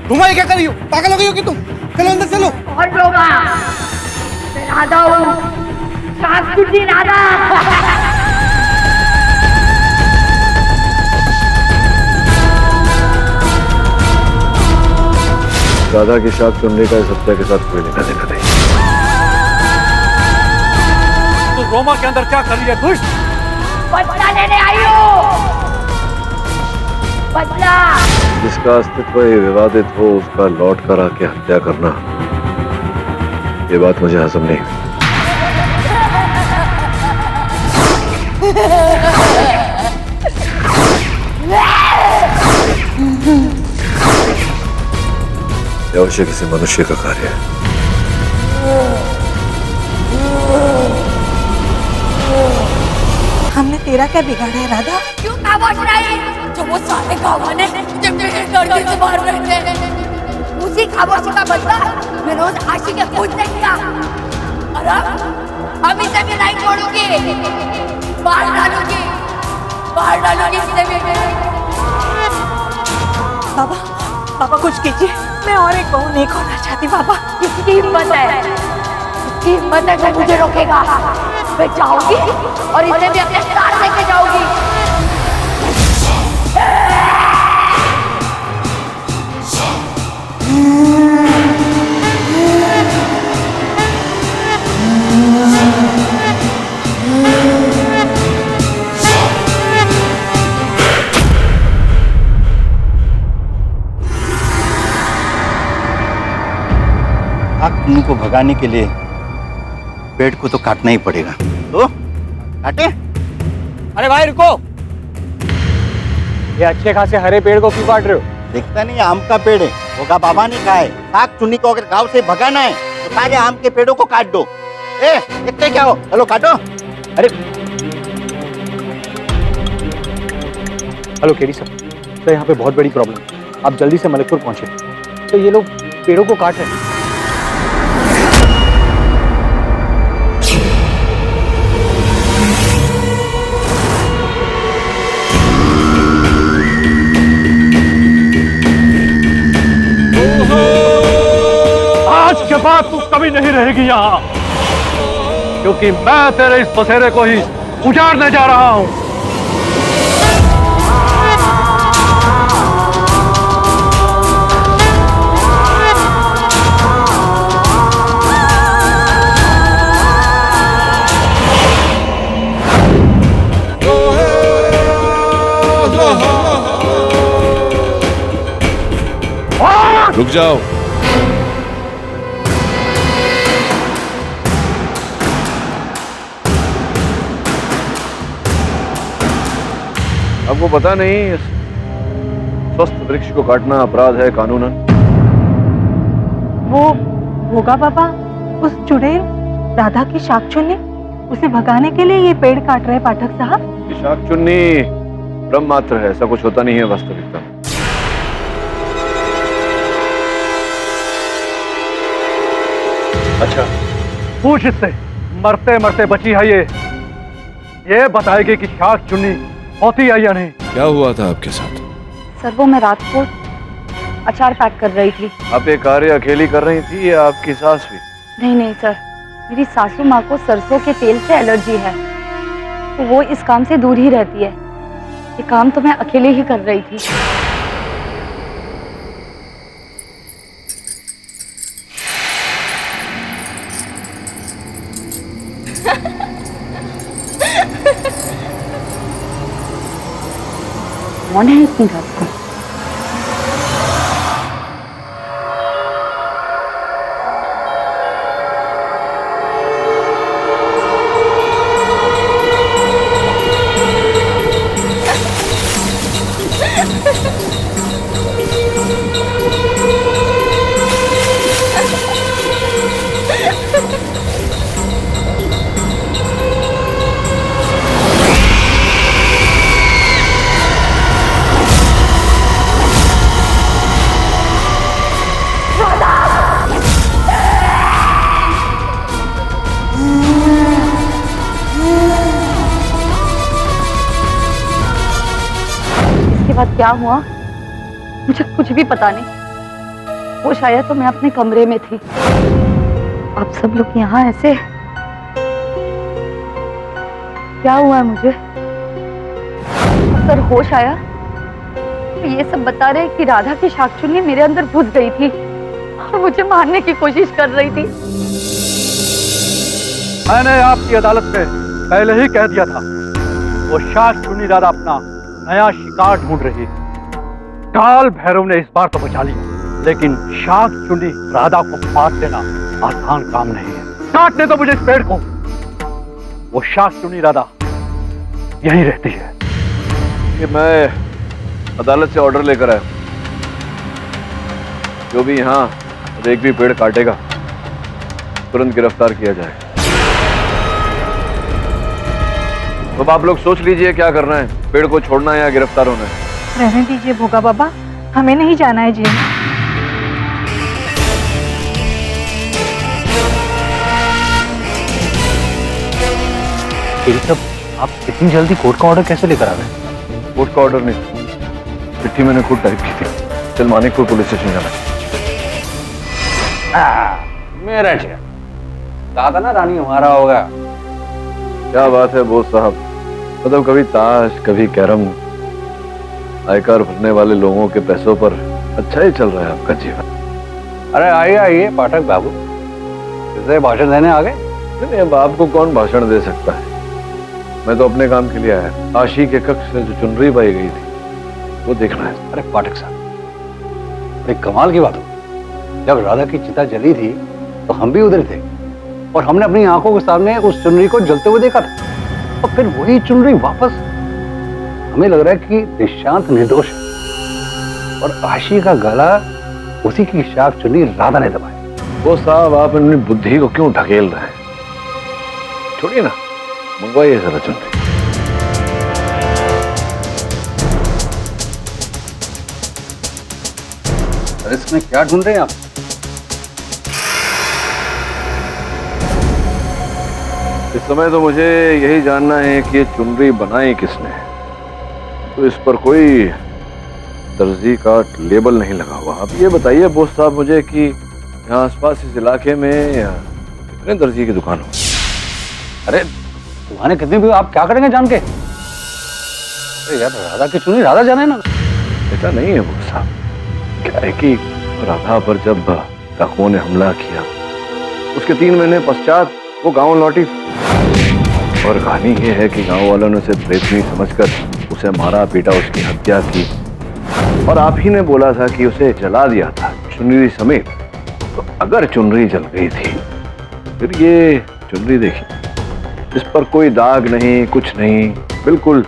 रोमा ये क्या कर रही हो? पागल हो गई हो कि तुम? चलो अंदर चलो। और रोमा, राधा हूँ, शाकचुन्नी राधा। राधा की शाख चुनने का इस हत्या के साथ कोई लेना देना नहीं। तो रोमा के अंदर क्या कर रही है दुष्ट? बदला लेने आई हो। बदला। जिसका अस्तित्व ही विवादित हो उसका लौट कर आके हत्या करना, ये बात मुझे हजम नहीं। ये अवश्य किसी मनुष्य का कार्य है। हमने तेरा क्या बिगाड़ा है राधा? क्यों खामोश रही? जो वो सारे गाँव वाले जब मेरे गर्दन से मार रहे थे, उसी खामोशी का बदला मैं रोज आशी के पूछ नहीं किया। और अब इसे भी नहीं छोड़ूंगी, मार डालूंगी इसे भी। बाबा, बाबा कुछ कीजिए, मैं और एक बहू नहीं खोना चाहती बाबा। किसकी हिम्मत है? किसकी हिम्मत है जो मुझे रोकेगा? मैं जाऊंगी और इसे भी अपने साथ लेके जाऊंगी। आग को भगाने के लिए पेड़ को तो काटना ही पड़ेगा। तो काटे? अरे भाई रुको, ये अच्छे खासे हरे पेड़ को क्यों काट रहे हो? दिखता नहीं आम का पेड़ है, होगा बाबा ने कहा है शाक चुन्नी को अगर गांव से भगाना है तो सारे आम के पेड़ों को काट दो। देखते क्या हो, चलो काटो। अरे हेलो केडी सर, तो यहाँ पे बहुत बड़ी प्रॉब्लम है, आप जल्दी से मलिकपुर पहुंचे। तो ये लोग पेड़ों को काट रहे हैं। आज के बाद तू कभी नहीं रहेगी यहाँ, क्योंकि मैं तेरे इस बसेरे को ही उजाड़ने जा रहा हूँ। रुक जाओ। आपको पता नहीं इस स्वस्थ वृक्ष को काटना अपराध है कानूनन? वो होगा बाबा उस चुड़ैल राधा की शाक चुन्नी, उसे भगाने के लिए ये पेड़ काट रहे पाठक साहब। ये शाक चुन्नी भ्रम मात्र है, ऐसा कुछ होता नहीं है वास्तविकता में। अच्छा, पूछ इससे मरते मरते बची है ये बताएगी कि शाक चुन्नी होती है या नहीं। क्या हुआ था आपके साथ? सर वो मैं रात को अचार पैक कर रही थी। आप ये कार्य अकेली कर रही थी या आपकी सास भी? नहीं नहीं सर, मेरी सासू माँ को सरसों के तेल से एलर्जी है, तो वो इस काम से दूर ही रहती है। ये काम तो मैं अकेले ही कर रही थी। कौन है इतनी रात को? इसके बाद क्या हुआ मुझे कुछ भी पता नहीं। होश आया तो मैं अपने कमरे में थी। आप सब लोग यहाँ ऐसे? क्या हुआ है मुझे? अगर होश आया तो ये सब बता रहे कि राधा की शाकचुन्नी मेरे अंदर घुस गई थी और मुझे मारने की कोशिश कर रही थी। मैंने आपकी अदालत में पहले ही कह दिया था वो शाकचुन्नी राधा अपना नया शिकार ढूंढ रही है। काल भैरव ने इस बार तो बचा ली, लेकिन शाकचुन्नी राधा को मार देना आसान काम नहीं है। काटने तो मुझे इस पेड़ को। वो शाकचुन्नी राधा यहीं रहती है। कि मैं अदालत से ऑर्डर लेकर आया, जो भी यहाँ और एक भी पेड़ काटेगा तुरंत गिरफ्तार किया जाए। तो आप लोग सोच लीजिए क्या करना है, पेड़ को छोड़ना है या गिरफ्तार होना है। रहने दीजिए भोगा बाबा, हमें नहीं जाना है जेल। ये सब आप इतनी जल्दी कोर्ट का ऑर्डर कैसे लेकर आ गए? कोर्ट का ऑर्डर नहीं, चिट्ठी मैंने खुद टाइप की थी। चल मानिकपुर पुलिस स्टेशन जाना है। मेरा ठीक कहा था ना रानी हमारा होगा। क्या बात है बोस साहब, मतलब कभी ताश कभी कैरम, आयकर भरने वाले लोगों के पैसों पर अच्छा ही चल रहा है आपका जीवन। अरे आइए आइए पाठक बाबू, इसे भाषण देने आ गए? नहीं, अब आपको कौन भाषण दे सकता है, मैं तो अपने काम के लिए आया। काशी के कक्ष से जो चुनरी पाई गई थी वो देखना है। अरे पाठक साहब, बड़ी कमाल की बात हो, जब राधा की चिता जली थी तो हम भी उधर थे और हमने अपनी आंखों के सामने उस चुनरी को जलते हुए देखा था। और फिर वही चुनरी वापस, हमें लग रहा है कि निशांत निर्दोष है और आशी का गला उसी की शाकचुन्नी राधा ने दबाया। वो साहब आप अपनी बुद्धि को क्यों ढकेल रहे हैं, छोड़िए ना, मंगवाइए जरा चुनरी। इसमें क्या ढूंढ रहे हैं आप? इस समय तो मुझे यही जानना है कि ये चुनरी बनाई किसने। तो इस पर कोई दर्जी का लेबल नहीं लगा हुआ। आप ये बताइए बोस साहब मुझे कि यहाँ आसपास इस इलाके में कितने दर्जी की दुकान हो? अरे दुकानें कितनी भी, आप क्या करेंगे जान के? अरे यार राधा की चुनरी राधा जाने ना। ऐसा नहीं है बोस साहब, क्या है कि राधा पर जब डाकुओं ने हमला किया उसके 3 महीने पश्चात वो गांव लौटी और कहानी ये है कि गांव वालों ने उसे प्रेतनी समझकर उसे मारा पीटा, उसकी हत्या की। और आप ही ने बोला था कि उसे जला दिया था चुनरी समेत। तो अगर चुनरी जल गई थी फिर ये चुनरी देखिए, इस पर कोई दाग नहीं, कुछ नहीं, बिल्कुल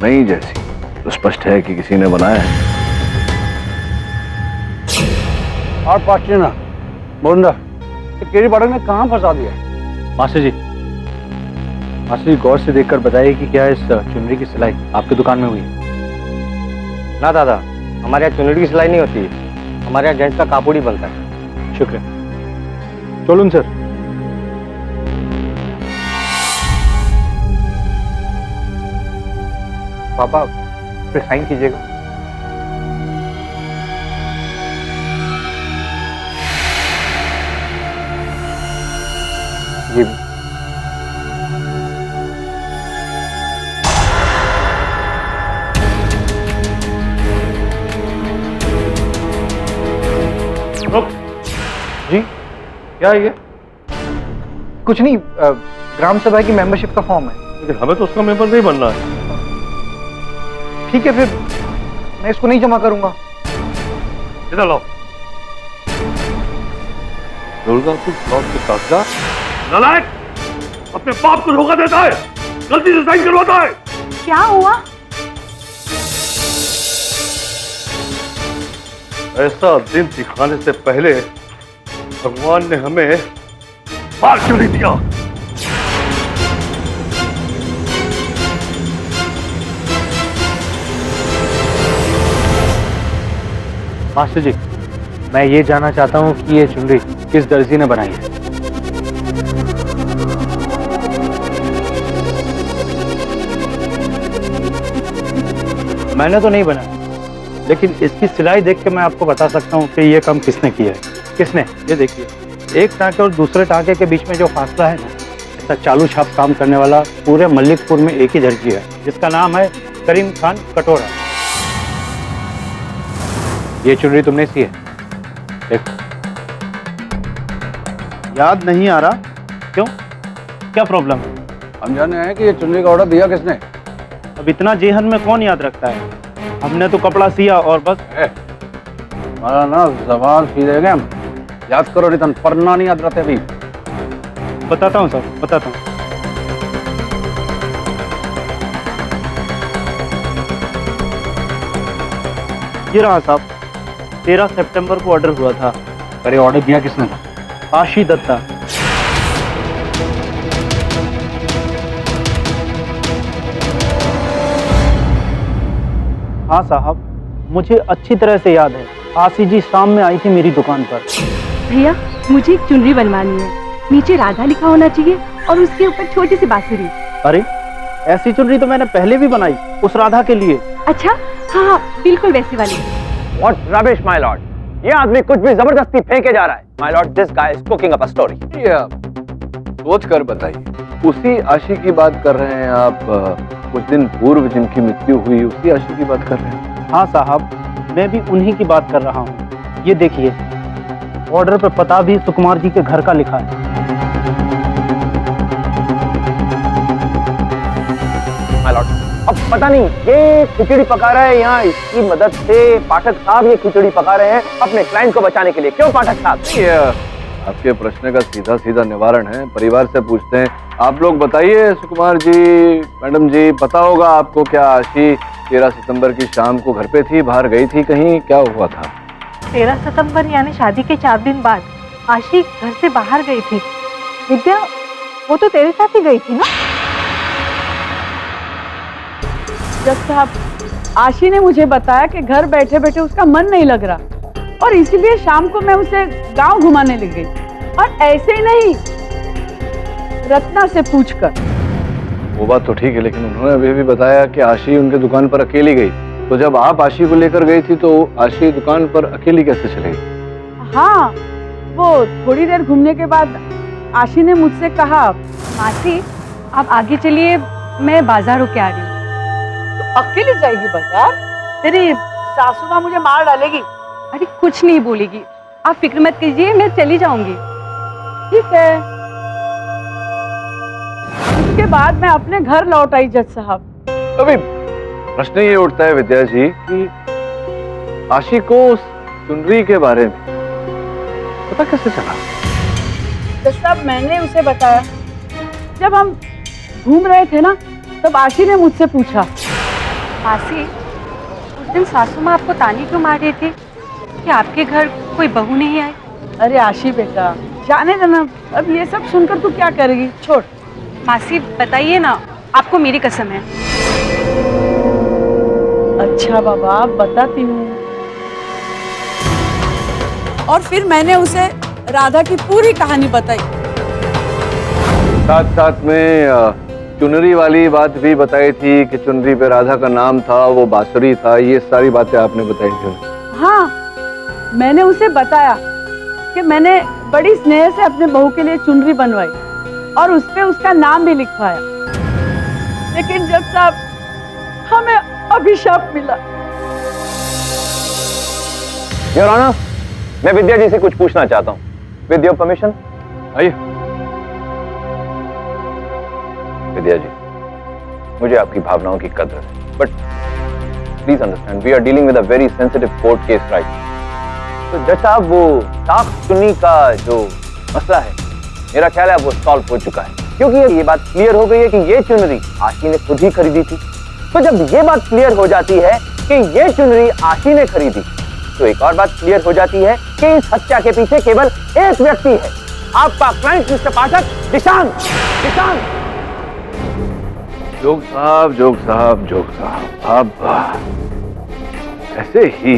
नई जैसी। तो स्पष्ट है कि किसी ने बनाया है। और पार्टी ना बोंदा, केरी पाठक ने कहाँ फंसा दिया? मास्टर जी गौर से देखकर बताइए कि क्या इस चुनरी की सिलाई आपकी दुकान में हुई है? ना दादा, हमारे यहाँ चुनरी की सिलाई नहीं होती है, हमारे यहाँ जेंट्स का कापड़ ही बनता है। शुक्रिया। चलून सर। पापा फिर साइन कीजिएगा। ये भी। जी क्या है ये? कुछ नहीं, ग्राम सभा की मेंबरशिप का फॉर्म है। लेकिन हमें तो उसका मेंबर नहीं बनना है। ठीक है फिर मैं इसको नहीं जमा करूंगा। इधर लाओ। दुर्गापुर ब्लॉक के कागजात। नालायक, अपने बाप को धोखा देता है, गलती से साइन करवाता है। क्या हुआ? ऐसा दिन दिखाने से पहले भगवान ने हमें मार क्यों नहीं दिया? मास्टर जी, मैं ये जानना चाहता हूँ कि ये चुनरी किस दर्जी ने बनाई है। मैंने तो नहीं बनाया, लेकिन इसकी सिलाई देख के मैं आपको बता सकता हूँ कि ये काम किसने किया है। किसने? ये देखिए, एक टाँके और दूसरे टाँके के बीच में जो फासला है ना, ऐसा चालू छाप काम करने वाला पूरे मल्लिकपुर में एक ही दर्जी है, जिसका नाम है करीम खान कटोरा। ये चुनरी तुमने सी है? देख। याद नहीं आ रहा। क्यों? क्या प्रॉब्लम है? हम जाने हैं कि ये चुनरी का ऑर्डर दिया किसने। अब इतना जेहन में कौन याद रखता है? हमने तो कपड़ा सिया और बस। हमारा ना जबान सीधे गए हम। याद करो, नहीं तो पढ़ना नहीं याद रहते अभी। बताता हूँ सर, बताता हूँ। ये रहा साहब, 13 सितंबर को ऑर्डर हुआ था। अरे ऑर्डर दिया किसने था? आशी दत्ता। हाँ साहब, मुझे अच्छी तरह से याद है। आशी जी शाम में आई थी मेरी दुकान पर। भैया, मुझे एक चुनरी बनवानी है। नीचे राधा लिखा होना चाहिए और उसके ऊपर छोटी सी बांसुरी। अरे, ऐसी चुनरी तो मैंने पहले भी बनाई, उस राधा के लिए। अच्छा, हाँ, बिल्कुल वैसी वाली। What rubbish, my lord! ये आदमी कुछ भी जबरदस्ती फेंके जा रहा है। My lord, this guy is cooking up a story. सोच कर बताइए, उसी आशी की बात कर रहे हैं आप? कुछ दिन पूर्व जिनकी मृत्यु हुई, उसी आशी की बात कर रहे हैं? हाँ साहब, मैं भी उन्हीं की बात कर रहा हूँ। ये देखिए, ऑर्डर पर पता भी सुकुमार जी के घर का लिखा है। My lord, अब पता नहीं ये खिचड़ी पका रहा है यहाँ, इसकी मदद से पाठक साहब ये खिचड़ी पका रहे हैं अपने क्लाइंट को बचाने के लिए। क्यों पाठक साहब? आपके प्रश्न का सीधा सीधा निवारण है, परिवार से पूछते हैं। आप लोग बताइए सुकुमार जी, मैडम जी, पता होगा आपको क्या आशी 13 सितंबर की शाम को घर पे थी, बाहर गई थी कहीं, क्या हुआ था? 13 सितंबर यानी शादी के 4 दिन बाद आशी घर से बाहर गई थी। विद्या, वो तो तेरे साथ ही गई थी ना? जज साहब, आशी ने मुझे बताया कि घर बैठे बैठे उसका मन नहीं लग रहा और इसीलिए शाम को मैं उसे गांव घुमाने ले गई। और ऐसे ही नहीं, रत्ना से पूछकर। वो बात तो ठीक है, लेकिन उन्होंने अभी भी बताया कि आशी उनके दुकान पर अकेली गई। तो जब आप आशी को लेकर गई थी तो आशी दुकान पर अकेली कैसे चली गई? हाँ, वो थोड़ी देर घूमने के बाद आशी ने मुझसे कहा, मासी आप आगे चलिए, मैं बाजार होके आ रही हूँ। तो अकेली जाएगी बाजार? तेरी सासू माँ मुझे मार डालेगी। अरे कुछ नहीं बोलेगी, आप फिक्र मत कीजिए, मैं चली जाऊंगी। ठीक है। उसके बाद मैं अपने घर लौट आई जज साहब। अभी प्रश्न ये उठता है विद्या जी कि आशी को उस चुनरी के बारे में पता कैसे चला? जज साहब, मैंने उसे बताया। जब हम घूम रहे थे ना, तब आशी ने मुझसे पूछा, मासी उस दिन सासू माँ आपको तानी क्यों मार रही थी कि आपके घर कोई बहू नहीं आई? अरे आशी बेटा, जाने देना, अब ये सब सुनकर तू क्या करेगी, छोड़। मासी बताइए ना, आपको मेरी कसम है। अच्छा बाबा, बताती हूँ। और फिर मैंने उसे राधा की पूरी कहानी बताई। साथ साथ में चुनरी वाली बात भी बताई थी कि चुनरी पे राधा का नाम था, वो बांसुरी था, ये सारी बातें आपने बताई थी। हाँ, मैंने उसे बताया कि मैंने बड़ी स्नेह से अपने बहू के लिए चुनरी बनवाई और उस पे उसका नाम भी लिखवाया। लेकिन जब साहब हमें अभिशाप मिला। योर ऑनर, मैं विद्या जी से कुछ पूछना चाहता हूँ। With your permission? आइए। विद्या जी, मुझे आपकी भावनाओं की कद्र है, but please understand, we are dealing with a very sensitive court case right. तो जज साहब, वो साख चुन्नी का जो मसला है, मेरा ख्याल है वो सॉल्व हो चुका है, क्योंकि ये बात क्लियर हो गई है कि ये चुनरी आशी ने खुद ही खरीदी थी। तो जब ये बात क्लियर हो जाती है कि ये चुनरी आशी ने खरीदी, तो एक और बात क्लियर हो जाती है कि इस हत्या के पीछे केवल एक व्यक्ति है, आपका क्लाइंट मिस्टर पाठक, निशांत। जोग साहब, जोग साहब, जोग साहब, आप ऐसे ही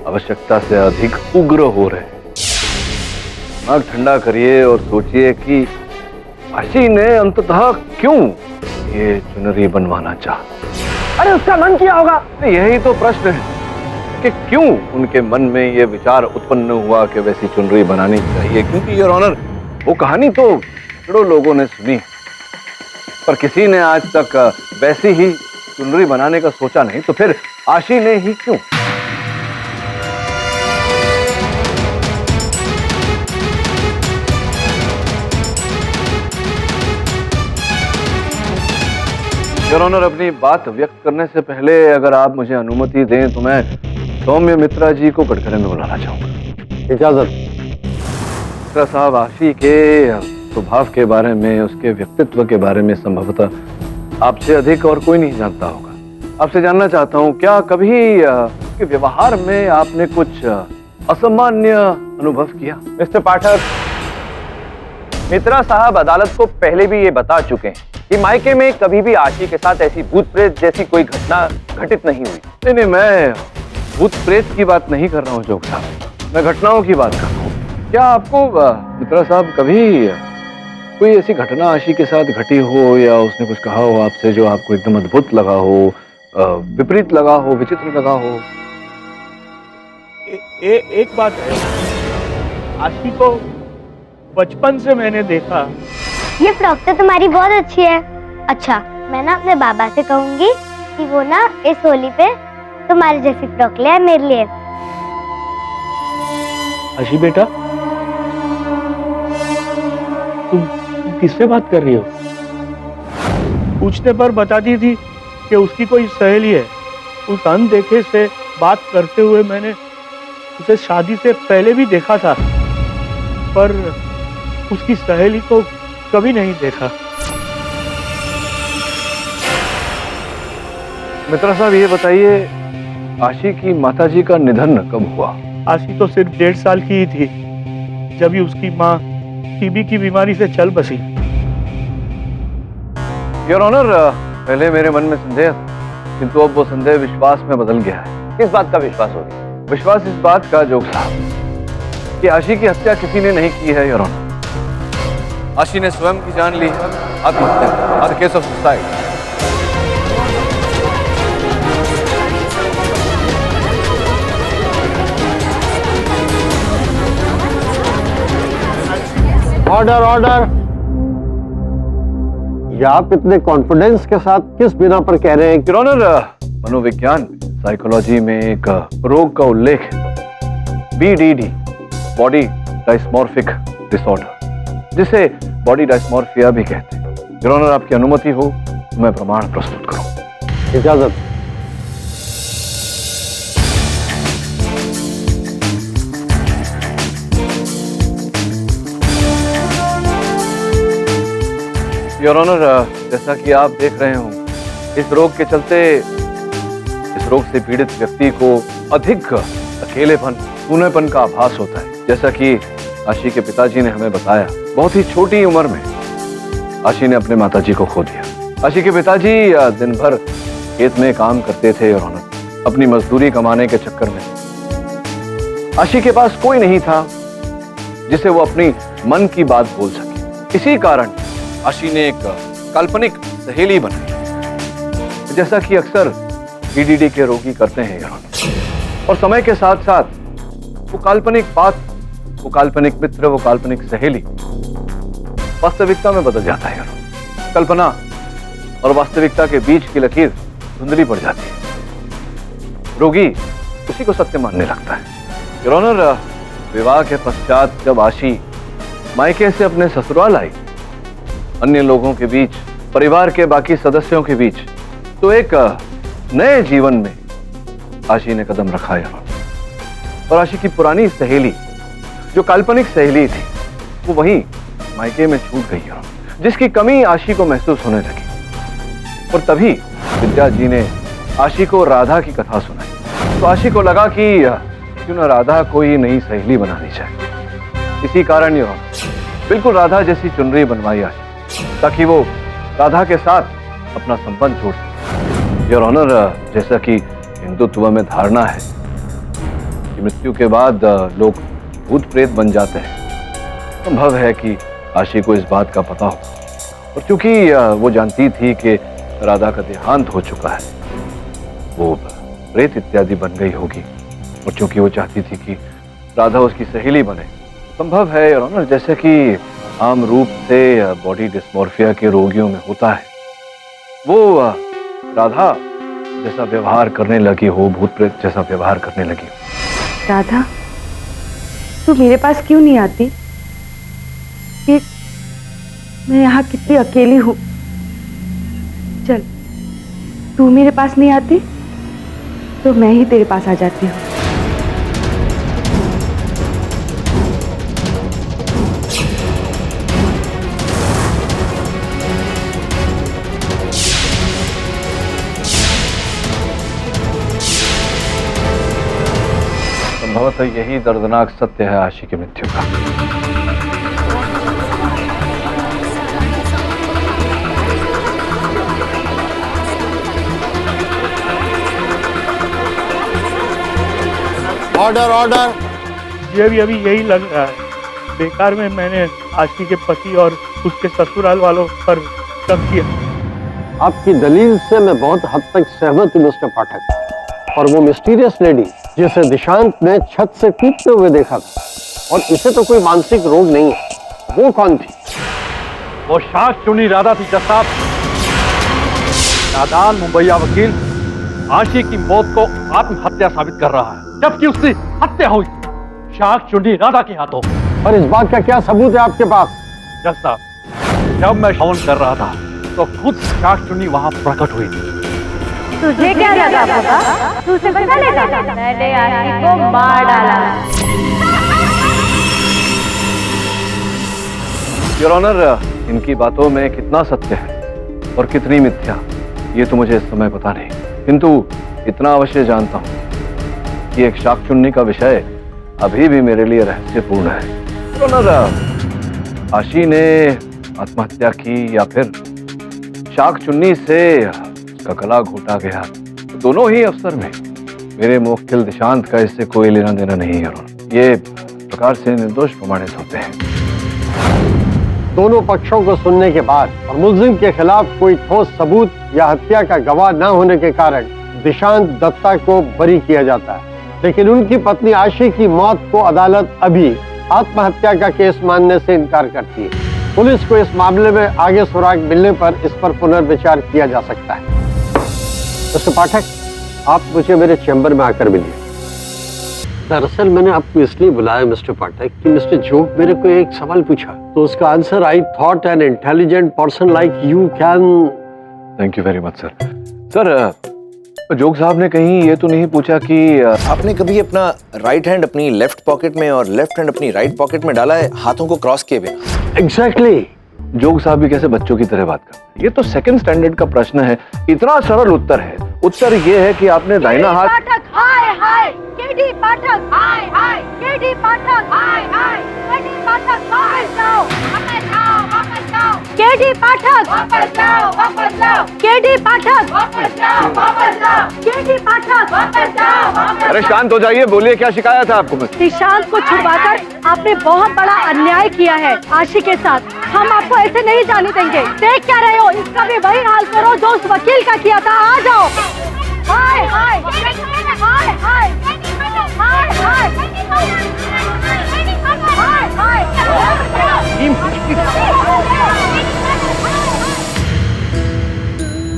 आवश्यकता से अधिक उग्र हो रहे हैं। दिमाग ठंडा करिए और सोचिए कि आशी ने अंततः क्यों ये चुनरी बनवाना चाहा। अरे उसका मन किया होगा। यही तो प्रश्न है कि क्यों उनके मन में ये विचार उत्पन्न हुआ कि वैसी चुनरी बनानी चाहिए, क्योंकि योर ऑनर वो कहानी तो करोड़ों लोगों ने सुनी, पर किसी ने आज तक वैसी ही चुनरी बनाने का सोचा नहीं, तो फिर आशी ने ही क्यों? योर ऑनर, अपनी बात व्यक्त करने से पहले अगर आप मुझे अनुमति दें तो मैं सौम्य मित्रा जी को कटघरे में बुलाना चाहूंगा। इजाजत। मित्रा साहब, आशी के स्वभाव के बारे में, उसके व्यक्तित्व के बारे में संभवतः आपसे अधिक और कोई नहीं जानता होगा। आपसे जानना चाहता हूं, क्या कभी उसके व्यवहार में आपने कुछ असामान्य अनुभव किया? मिस्टर पाठक, मित्रा साहब अदालत को पहले भी ये बता चुके हैं कि मायके में कभी भी आशी के साथ ऐसी भूत प्रेत जैसी कोई घटना घटित नहीं हुई। नहीं, मैं भूत प्रेत की बात नहीं कर रहा हूँ जोग साहब, मैं घटनाओं की बात कर रहा हूँ। क्या आपको मित्रा साहब कभी कोई ऐसी घटना आशी के साथ घटी हो, या उसने कुछ कहा हो आपसे जो आपको एकदम अद्भुत लगा हो, विपरीत लगा हो, विचित्र लगा हो? एक बात है, आशी को बचपन से मैंने देखा। ये फ्रॉक तो तुम्हारी बहुत अच्छी है। अच्छा, मैं ना अपने बाबा से कहूंगी कि वो ना इस होली पे तुम्हारी जैसी फ्रॉक ले आए मेरे लिए। आशी बेटा, तुम किससे बात कर रही हो? पूछने पर बताती थी कि उसकी कोई सहेली है। उस अनदेखे से बात करते हुए मैंने उसे शादी से पहले भी देखा था, पर उसकी सहेली को कभी नहीं देखा। मित्रा साहब, ये बताइए, आशी की माताजी का निधन कब हुआ? आशी तो सिर्फ 1.5 साल की ही थी जब ही उसकी माँ टीबी की बीमारी से चल बसी। योर ऑनर, पहले मेरे मन में संदेह था, किंतु अब वो संदेह विश्वास में बदल गया है। किस बात का विश्वास हो गया? विश्वास इस बात का जोग साहब कि आशी की हत्या किसी ने नहीं की है योर ऑनर। आशी ने स्वयं की जान ली, आत्महत्या, case of suicide. Order order. ये आप इतने कॉन्फिडेंस के साथ किस बिना पर कह रहे हैं? योर ऑनर, मनोविज्ञान साइकोलॉजी में एक रोग का उल्लेख है, BDD, बॉडी डायस्मॉर्फिक डिसऑर्डर, जिसे बॉडी डायस्मॉर्फिया भी कहते हैं। योर ऑनर, आपकी अनुमति हो तो मैं प्रमाण प्रस्तुत करूं। इजाजत। योर ऑनर, जैसा कि आप देख रहे हो, इस रोग के चलते इस रोग से पीड़ित व्यक्ति को अधिक अकेलेपन, सूनेपन का आभास होता है। जैसा कि आशी के पिताजी ने हमें बताया, बहुत ही छोटी उम्र में आशी ने अपने माताजी को खो दिया। आशी के पिताजी दिन भर खेत में काम करते थे और अपनी मजदूरी कमाने के चक्कर में आशी के पास कोई नहीं था जिसे वो अपनी मन की बात बोल सके। इसी कारण आशी ने एक काल्पनिक सहेली बनाई, जैसा कि अक्सर BDD के रोगी करते हैं यार। और समय के साथ साथ वो काल्पनिक बात, वो काल्पनिक मित्र, वो काल्पनिक सहेली वास्तविकता में बदल जाता है यार। कल्पना और वास्तविकता के बीच की लकीर धुंधली पड़ जाती है, रोगी उसी को सत्य मानने लगता है। योर ऑनर, विवाह के पश्चात जब आशी मायके से अपने ससुराल आई, अन्य लोगों के बीच, परिवार के बाकी सदस्यों के बीच, तो एक नए जीवन में आशी ने कदम रखा है और आशी की पुरानी सहेली, जो काल्पनिक सहेली थी, वो वहीं मायके में छूट गई है, जिसकी कमी आशी को महसूस होने लगी। और तभी विद्या जी ने आशी को राधा की कथा सुनाई, तो आशी को लगा कि क्यों ना राधा को ही नई सहेली बनानी चाहिए। इसी कारण ये बिल्कुल राधा जैसी चुनरी बनवाई आशी, ताकि वो राधा के साथ अपना संबंध जोड़ सके। योर ऑनर, जैसा कि हिंदुत्व में धारणा है कि मृत्यु के बाद लोग भूत प्रेत बन जाते हैं, संभव है कि आशी को इस बात का पता हो, और क्योंकि वो जानती थी कि राधा का देहांत हो चुका है, वो प्रेत इत्यादि बन गई होगी, और क्योंकि वो चाहती थी कि राधा उसकी सहेली बने, संभव है योर ऑनर, जैसे कि आम रूप से बॉडी डिस्मॉर्फिया के रोगियों में होता है, वो राधा जैसा व्यवहार करने लगी हो, भूत प्रेत जैसा व्यवहार करने लगी हो। राधा, तू मेरे पास क्यों नहीं आती? कि मैं यहाँ कितनी अकेली हूँ। चल, तू मेरे पास नहीं आती तो मैं ही तेरे पास आ जाती हूँ। संभवतः यही दर्दनाक सत्य है आशी की मृत्यु का। Order order. ये भी अभी यही लग रहा है, बेकार में मैंने आशी के पति और उसके ससुराल वालों पर शक किया। आपकी दलील से मैं बहुत हद तक सहमत हूँ मिस्टर पाठक। और वो मिस्टीरियस लेडी जिसे दिशांत ने छत से कूदते हुए देखा था, और इसे तो कोई मानसिक रोग नहीं है, वो कौन थी? वो शाख चुनी राधा थी जज साहब। नादान मुंबईया वकील आशी की मौत को आत्महत्या साबित कर रहा है, जबकि उसकी हत्या हुई शाख चुनी राधा के हाथों। और इस बात का क्या सबूत है आपके पास? जज साहब, जब मैं हवन कर रहा था तो खुद शाख चुनी वहां प्रकट हुई थी। तुझे क्या लगा बाबा, तू उसे बचा लेगा? मैंने आशी को मार डाला। योर ऑनर, इनकी बातों में कितना सत्य है और कितनी मिथ्या, ये तो मुझे इस समय पता नहीं, किंतु इतना अवश्य जानता हूं कि एक शाख चुन्नी का विषय अभी भी मेरे लिए रहस्यपूर्ण है। योर ऑनर, आशी ने आत्महत्या की या फिर शाख चुन्नी से उसका गला घोटा गया, दोनों ही अवसर में मेरे मुवक्किल दिशांत का इससे कोई लेना देना नहीं है। ये प्रकार से निर्दोष प्रमाणित होते हैं। दोनों पक्षों को सुनने के बाद और मुलजिम के खिलाफ कोई ठोस सबूत या हत्या का गवाह न होने के कारण दिशांत दत्ता को बरी किया जाता है, लेकिन उनकी पत्नी आशी की मौत को अदालत अभी आत्महत्या का केस मानने से इनकार करती है। पुलिस को इस मामले में आगे सुराग मिलने पर इस पर पुनर्विचार किया जा सकता है। मिस्टर पाठक, आप मुझे मेरे चैम्बर में आकर मिलिए। दरअसल मैंने आपको इसलिए बुलाया मिस्टर पाठक कि मिस्टर जोग मेरे को एक सवाल पूछा, तो उसका answer I thought an intelligent person like you can. Thank you very much sir. Sir, जोग साहब ने कहीं ये तो नहीं पूछा कि आपने कभी अपना राइट हैंड अपनी लेफ्ट पॉकेट में और लेफ्ट हैंड अपनी राइट पॉकेट में डाला है, हाथों को क्रॉस किए बिना? एग्जैक्टली। जोग साहब भी कैसे बच्चों की तरह बात करते? ये तो सेकंड स्टैंडर्ड का प्रश्न है। इतना सरल उत्तर है। उत्तर ये है कि आपने दाहिना हाथ। पाठक हाय हाय, केडी पाठक हाय हाय, केडी पाठक हाय हाय, केडी पाठक वापस जाओ, वापस जाओ, वापस जाओ, केडी पाठक वापस जाओ, वापस जाओ, केडी पाठक वापस जाओ, वापस जाओ, केडी पाठक वापस जाओ, वापस। अरे शांत हो जाइए, बोलिए क्या शिकायत है आपको? दिशांत को छुड़वाकर आपने बहुत बड़ा अन्याय किया है आशी के साथ। हम आपको ऐसे नहीं जाने देंगे। देख क्या रहे हो, इसका भी वही हाल करो जो उस वकील का किया था। आ जाओ। हाय हाय हाय हाय हाय हाय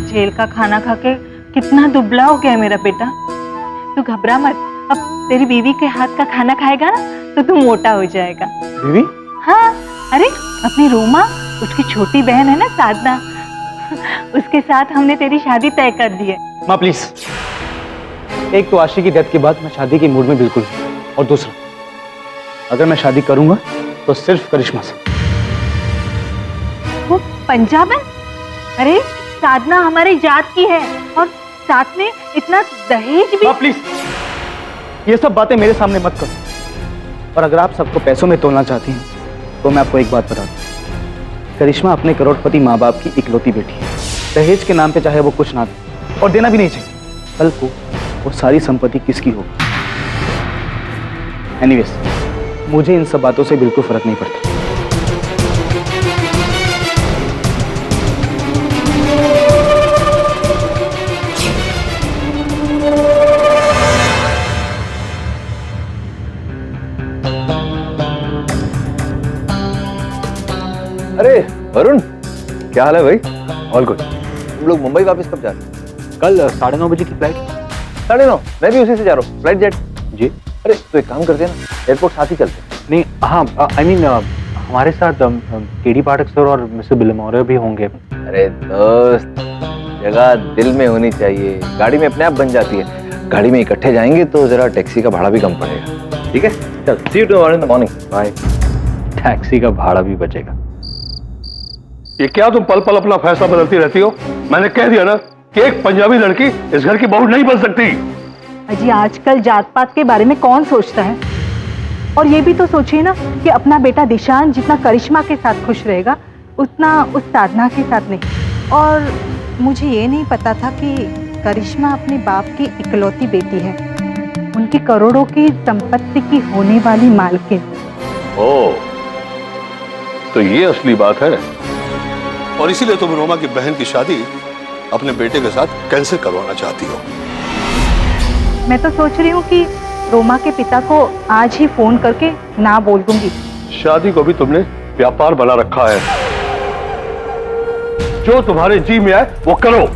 जेल का खाना खा के कितना दुबला हो गया है मेरा बेटा। तू घबरा मत, अब तेरी बीवी के हाथ का खाना खाएगा ना तो तू मोटा हो जाएगा। बीवी? हाँ, अरे अपनी रोमा, उसकी छोटी बहन है ना साधना, उसके साथ हमने तेरी शादी तय कर दी है। माँ प्लीज, एक तो आशी की डेथ के बाद मैं शादी के मूड में बिल्कुल नहीं, और दूसरा अगर मैं शादी करूंगा तो सिर्फ करिश्मा से। वो पंजाबन? अरे साधना हमारी जात की है और साथ में इतना दहेज भी। प्लीज ये सब बातें मेरे सामने मत करो। और अगर आप सबको पैसों में तोलना चाहती हैं तो मैं आपको एक बात बता दूं, करिश्मा अपने करोड़पति माँ बाप की इकलौती बेटी है। दहेज के नाम पे चाहे वो कुछ ना दे और देना भी नहीं चाहिए, कल को वो सारी संपत्ति किसकी होगी। एनीवेज, मुझे इन सब बातों से बिल्कुल फर्क नहीं पड़ता। अरे वरुण, क्या हाल है भाई? All good. तुम लोग मुंबई वापस कब जा रहे हो? कल 9:30 बजे की फ्लाइट। 9:30? मैं भी उसी से जा रहा हूँ, फ्लाइट जेट। जी। अरे तो एक काम करते हैं ना, एयरपोर्ट साथ ही चलते हैं। नहीं, हाँ, आई मीन हमारे साथ केडी पाठक सर और मिस्टर बिलमोरे भी होंगे। अरे दोस्त, जगह दिल में होनी चाहिए, गाड़ी में अपने आप बन जाती है। गाड़ी में इकट्ठे जाएंगे तो जरा टैक्सी का भाड़ा भी कम पड़ेगा। ठीक है, चल, see you tomorrow in the morning. Bye. Taxi का भाड़ा भी बचेगा। ये क्या तुम पल पल अपना फैसला बदलती रहती हो? मैंने कह दिया ना कि एक पंजाबी लड़की इस घर की बहू नहीं बन सकती। अजी आजकल जात पात के बारे में कौन सोचता है? और ये भी तो सोचिए ना कि अपना बेटा दिशान जितना करिश्मा के साथ खुश रहेगा उतना उस साधना के साथ नहीं। और मुझे ये नहीं पता था कि करिश्मा अपने बाप की इकलौती बेटी है, उनकी करोड़ों की संपत्ति की होने वाली मालकिन। ओह, तो ये असली बात है। और इसीलिए तुम रोमा की बहन की शादी अपने बेटे के साथ कैंसिल करवाना चाहती हो। मैं तो सोच रही हूँ कि रोमा के पिता को आज ही फोन करके ना बोल दूंगी। शादी को भी तुमने व्यापार बना रखा है। जो तुम्हारे जी में आए वो करो।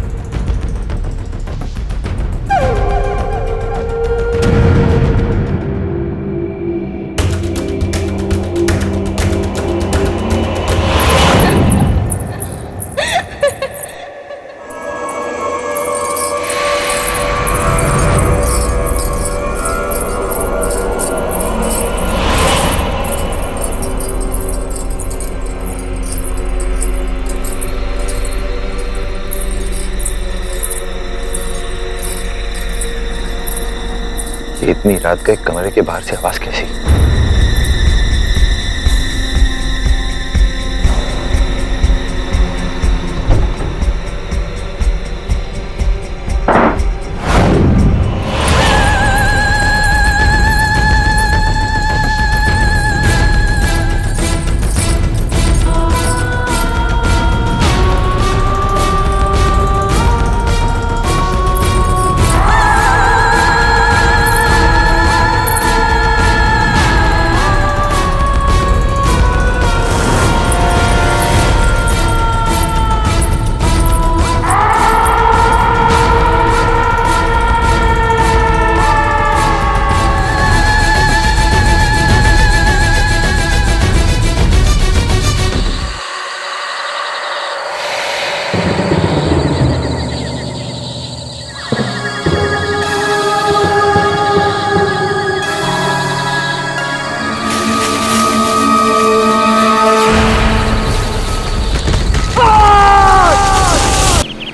इतनी रात गए, कमरे के बाहर से आवाज कैसी?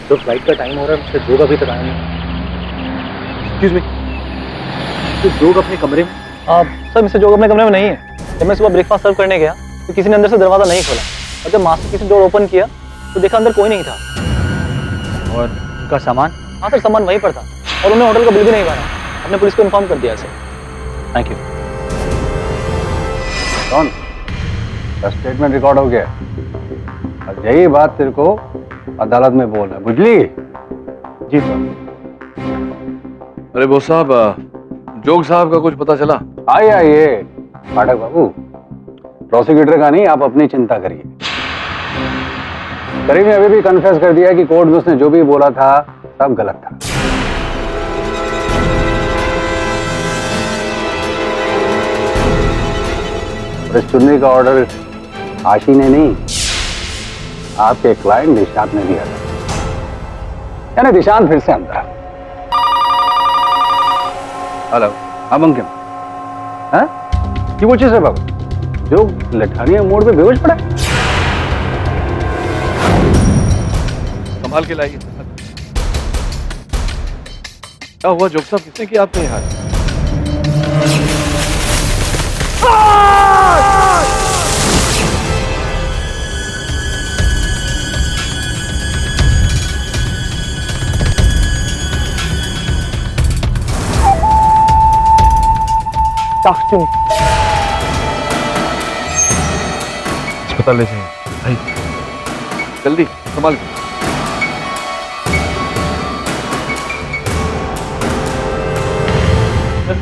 तो फ्लाइट का टाइम हो रहा है, मिस्टर जोग अभी तक आया नहीं। एक्सक्यूज मी, तो जोग अपने कमरे में? सर मिस्टर जोग अपने कमरे में नहीं है। जब मैं सुबह ब्रेकफास्ट सर्व करने गया तो किसी ने अंदर से दरवाजा नहीं खोला, और जब मास्टर किसी डोर ओपन किया तो देखा अंदर कोई नहीं था। और उनका सामान? हाँ सर, सामान वहीं पर था और उन्हें होटल का बिल भी नहीं भरा। हमने पुलिस को इन्फॉर्म कर दिया सर। Thank you. कौन? स्टेटमेंट रिकॉर्ड हो गया और यही बात तेरे को अदालत में बोलना, बुझली? जी सर। अरे बोस साहब, जोग साहब का कुछ पता चला? आइए पाठक बाबू, प्रोसिक्यूटर का नहीं, आप अपनी चिंता करिए। करीम ने अभी भी कन्फेस कर दिया कि कोर्ट में उसने जो भी बोला था सब गलत था। और इस चुनने का ऑर्डर आशी ने नहीं, आपके क्लाइंट निशात ने दिया था। यानी दिशांत फिर से अंदर। हेलो, हाँ बंकिम, हाँ কি বলছিস রে বাবু? जो लठानिया मोड़ पे बेहोश पड़ा। संभाल के लाइए। क्या हुआ जोग साहब, किसने किया आपके यहाँ? अस्पताल ले जाइए भाई, जल्दी संभाल।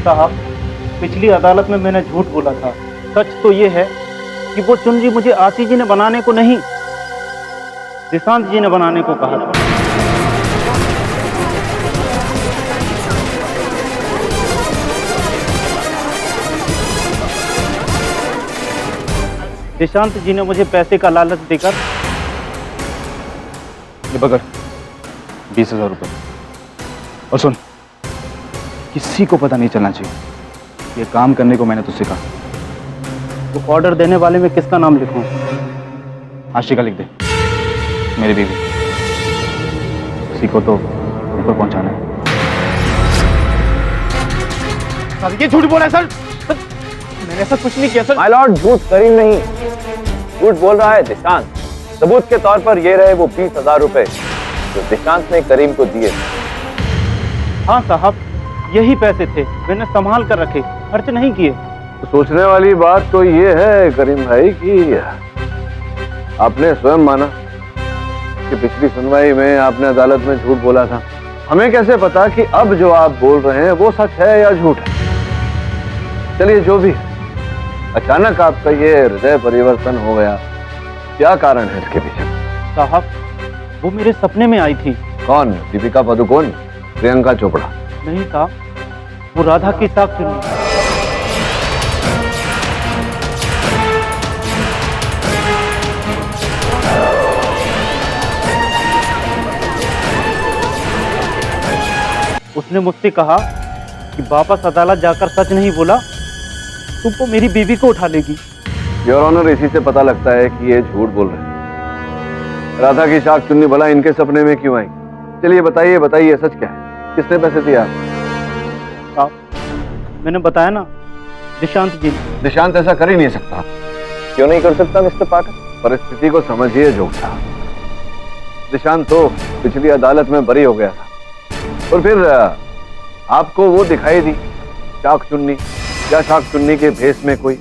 साहब, पिछली अदालत में मैंने झूठ बोला था। सच तो ये है कि वो चुनरी मुझे आशी जी ने बनाने को नहीं, दिशांत जी ने बनाने को कहा था। दिशांत जी ने मुझे पैसे का लालच देकर ये पकड़ 20,000 रुपए। और सुन, किसी को पता नहीं चलना चाहिए ये काम करने को मैंने तुझसे कहा। तो ऑर्डर देने वाले में किसका नाम लिखूं? आशिका लिख दे, मेरी बीवी। उसी को तो ऊपर पहुंचाना है। सर ये झूठ बोला है सर, मैंने ऐसा कुछ नहीं किया सर। माय लॉर्ड, झूठ करीम नहीं, झूठ बोल रहा है दिशांत। सबूत के तौर पर ये रहे वो 20,000 रुपए जो दिशांत ने करीम को दिए। हाँ साहब, यही पैसे थे, मैंने संभाल कर रखे, खर्च नहीं किए। तो सोचने वाली बात तो ये है करीम भाई कि आपने स्वयं माना कि पिछली सुनवाई में आपने अदालत में झूठ बोला था। हमें कैसे पता कि अब जो आप बोल रहे हैं वो सच है या झूठ है? चलिए जो भी, अचानक आपका ये हृदय परिवर्तन हो गया, क्या कारण है इसके पीछे? साहब, वो मेरे सपने में आई थी। कौन? दीपिका पादुकोण? प्रियंका चोपड़ा? नहीं साहब, वो राधा की साख चुन्नी। उसने मुझसे कहा कि वापस अदालत जाकर सच नहीं बोला तुमको मेरी बीवी को उठा लेगी। योर ऑनर, इसी से पता लगता है कि ये झूठ बोल रहे हैं। राधा की शाख चुन्नी भला इनके सपने में क्यों आई? चलिए बताइए बताइए, सच क्या है? किसने पैसे दिए आपको? मैंने बताया ना, दिशांत जी। दिशांत ऐसा कर ही नहीं सकता। क्यों नहीं कर सकता मिस्टर पाठक? परिस्थिति को समझिए जोग साहब। दिशांत तो पिछली अदालत में बरी हो गया था और फिर आपको वो दिखाई दी शाख चुन्नी, या शाख चुन्नी के भेष में कोई।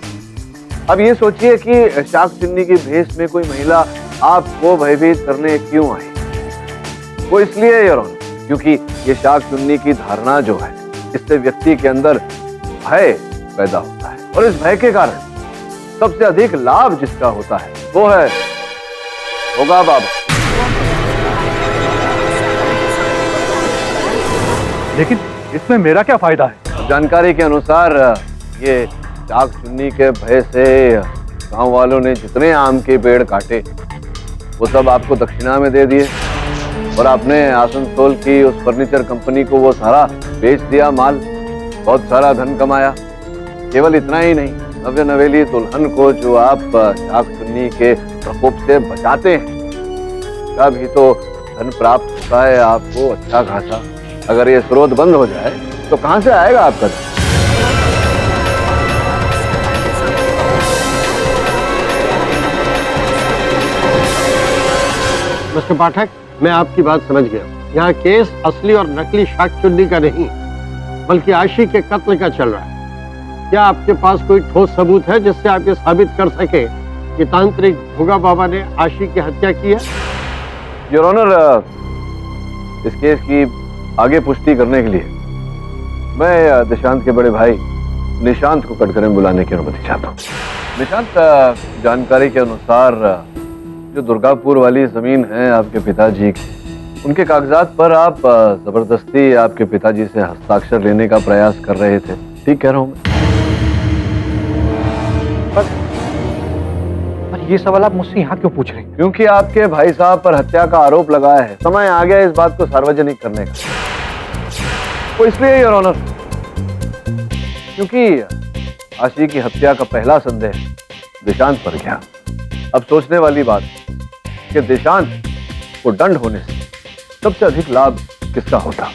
अब ये सोचिए कि शाख चुन्नी के भेष में कोई महिला आपको भयभीत करने क्यों आई? वो इसलिए योर ऑनर, क्योंकि ये शाख चुन्नी की धारणा जो है, इससे व्यक्ति के अंदर भय पैदा होता है और इस भय के कारण सबसे अधिक लाभ जिसका होता है वो है भोगा बाबा। लेकिन इसमें मेरा क्या फायदा है? जानकारी के अनुसार ये शाख चुन्नी के भय से गांव वालों ने जितने आम के पेड़ काटे वो सब आपको दक्षिणा में दे दिए और आपने आसनसोल की उस फर्नीचर कंपनी को वो सारा बेच दिया माल, बहुत सारा धन कमाया। केवल इतना ही नहीं, नव्य नवेली दुल्हन को जो आप शाख चुन्नी के प्रकोप से बचाते हैं, का भी तो धन प्राप्त होता है आपको अच्छा खासा। अगर ये स्रोत बंद हो जाए तो कहां से आएगा आपका धन? मिस्टर पाठक, मैं आपकी बात समझ गया। यहाँ केस असली और नकली शाख चुन्नी का नहीं बल्कि आशी के कत्ल का चल रहा है। क्या आपके पास कोई ठोस सबूत है जिससे आप ये साबित कर सके कि तांत्रिक भोगा बाबा ने आशी की हत्या की है? योर ऑनर, इस केस की आगे पुष्टि करने के लिए मैं दिशांत के बड़े भाई निशांत को कटघरे में बुलाने की अनुमति चाहता हूँ। निशांत, जानकारी के अनुसार जो दुर्गापुर वाली जमीन है आपके पिताजी की, उनके कागजात पर आप जबरदस्ती आपके पिताजी से हस्ताक्षर लेने का प्रयास कर रहे थे, ठीक कह रहा हूँ मैं? पर ये सवाल आप मुझसे यहाँ क्यों पूछ रहे हैं? क्योंकि आपके भाई साहब पर हत्या का आरोप लगाया है, समय आ गया इस बात को सार्वजनिक करने का। वो इसलिए योर ऑनर क्योंकि आशी की हत्या का पहला संदेह दिशांत पर गया। अब सोचने वाली बात कि दिशांत को दंड होने से सबसे अधिक लाभ किसका होता?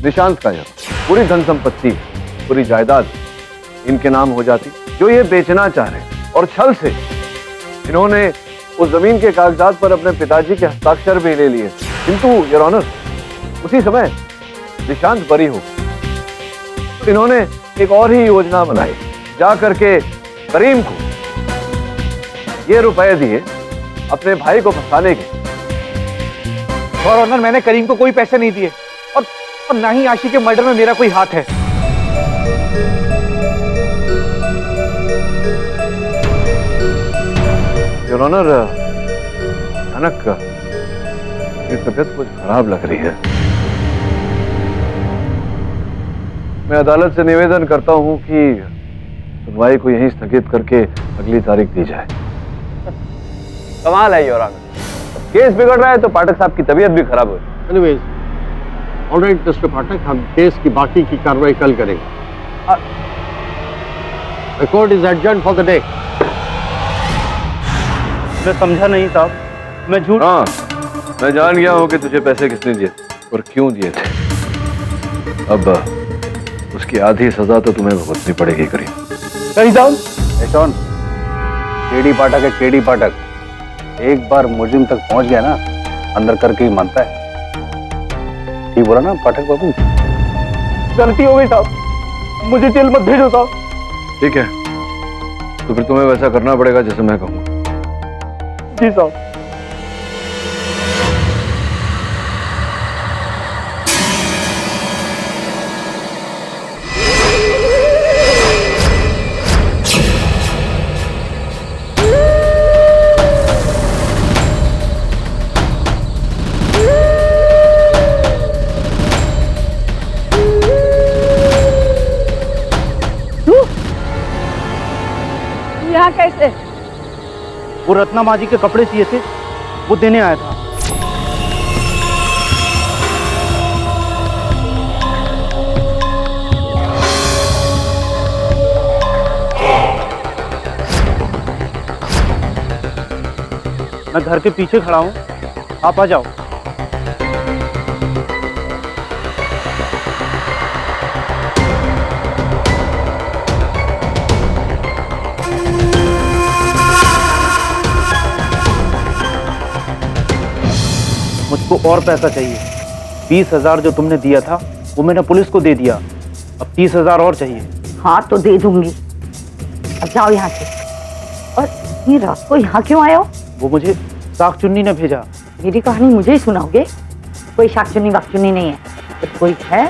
दिशांत का। पूरी धन संपत्ति, पूरी जायदाद इनके नाम हो जाती जो ये बेचना चाह रहे हैं, और छल से इन्होंने उस जमीन के कागजात पर अपने पिताजी के हस्ताक्षर भी ले लिए। किंतु योर ऑनर उसी समय दिशांत बरी हो, तो इन्होंने एक और ही योजना बनाई। जा करके करीम को ये रुपए दिए अपने भाई को फंसाने के। और ऑनर, मैंने करीम को कोई पैसे नहीं दिए और ना ही आशी के मर्डर में मेरा कोई हाथ है। योर ऑनर, अचानक मेरी तबीयत कुछ खराब लग रही है। मैं अदालत से निवेदन करता हूं कि सुनवाई को यहीं स्थगित करके अगली तारीख दी जाए। कमाल है योर ऑनर, केस बिगड़ रहा है तो पाठक साहब की तबीयत भी खराब हो। एनीवेज, ऑलराइट मिस्टर पाठक, हम केस की बाकी की कार्रवाई कल करेंगे। The court is adjourned for the day. मैं समझा नहीं साहब, मैं झूठ। हाँ, मैं जान गया हूं कि तुझे पैसे किसने दिए और क्यों दिए थे। अब उसकी आधी सजा तो तुम्हें भुगतनी पड़ेगी करीम। सही साहब। एशॉन, केडी पाठक है, केडी पाठक। एक बार मुजरिम तक पहुंच गया ना, अंदर करके ही मानता है। ठीक बोला ना पाठक बाबू? गलती हो गई साहब, मुझे जेल मत भेजो साहब। ठीक है, तो फिर तुम्हें वैसा करना पड़ेगा जैसे मैं कहूँगा। जी साहब। यहाँ कैसे? वो रत्ना माँ जी के कपड़े सिए थे, वो देने आया था। मैं घर के पीछे खड़ा हूँ, आप आ जाओ। मुझको और पैसा चाहिए। 20,000 जो तुमने दिया था वो मैंने पुलिस को दे दिया, अब 30,000 और चाहिए। हाँ तो दे दूंगी, अब जाओ यहाँ से। और ये रात को यहाँ क्यों आए हो? वो मुझे साख चुन्नी ने भेजा। मेरी कहानी मुझे ही सुनाओगे? कोई शाकचुन्नी वाकचुन्नी नहीं है, तो कोई है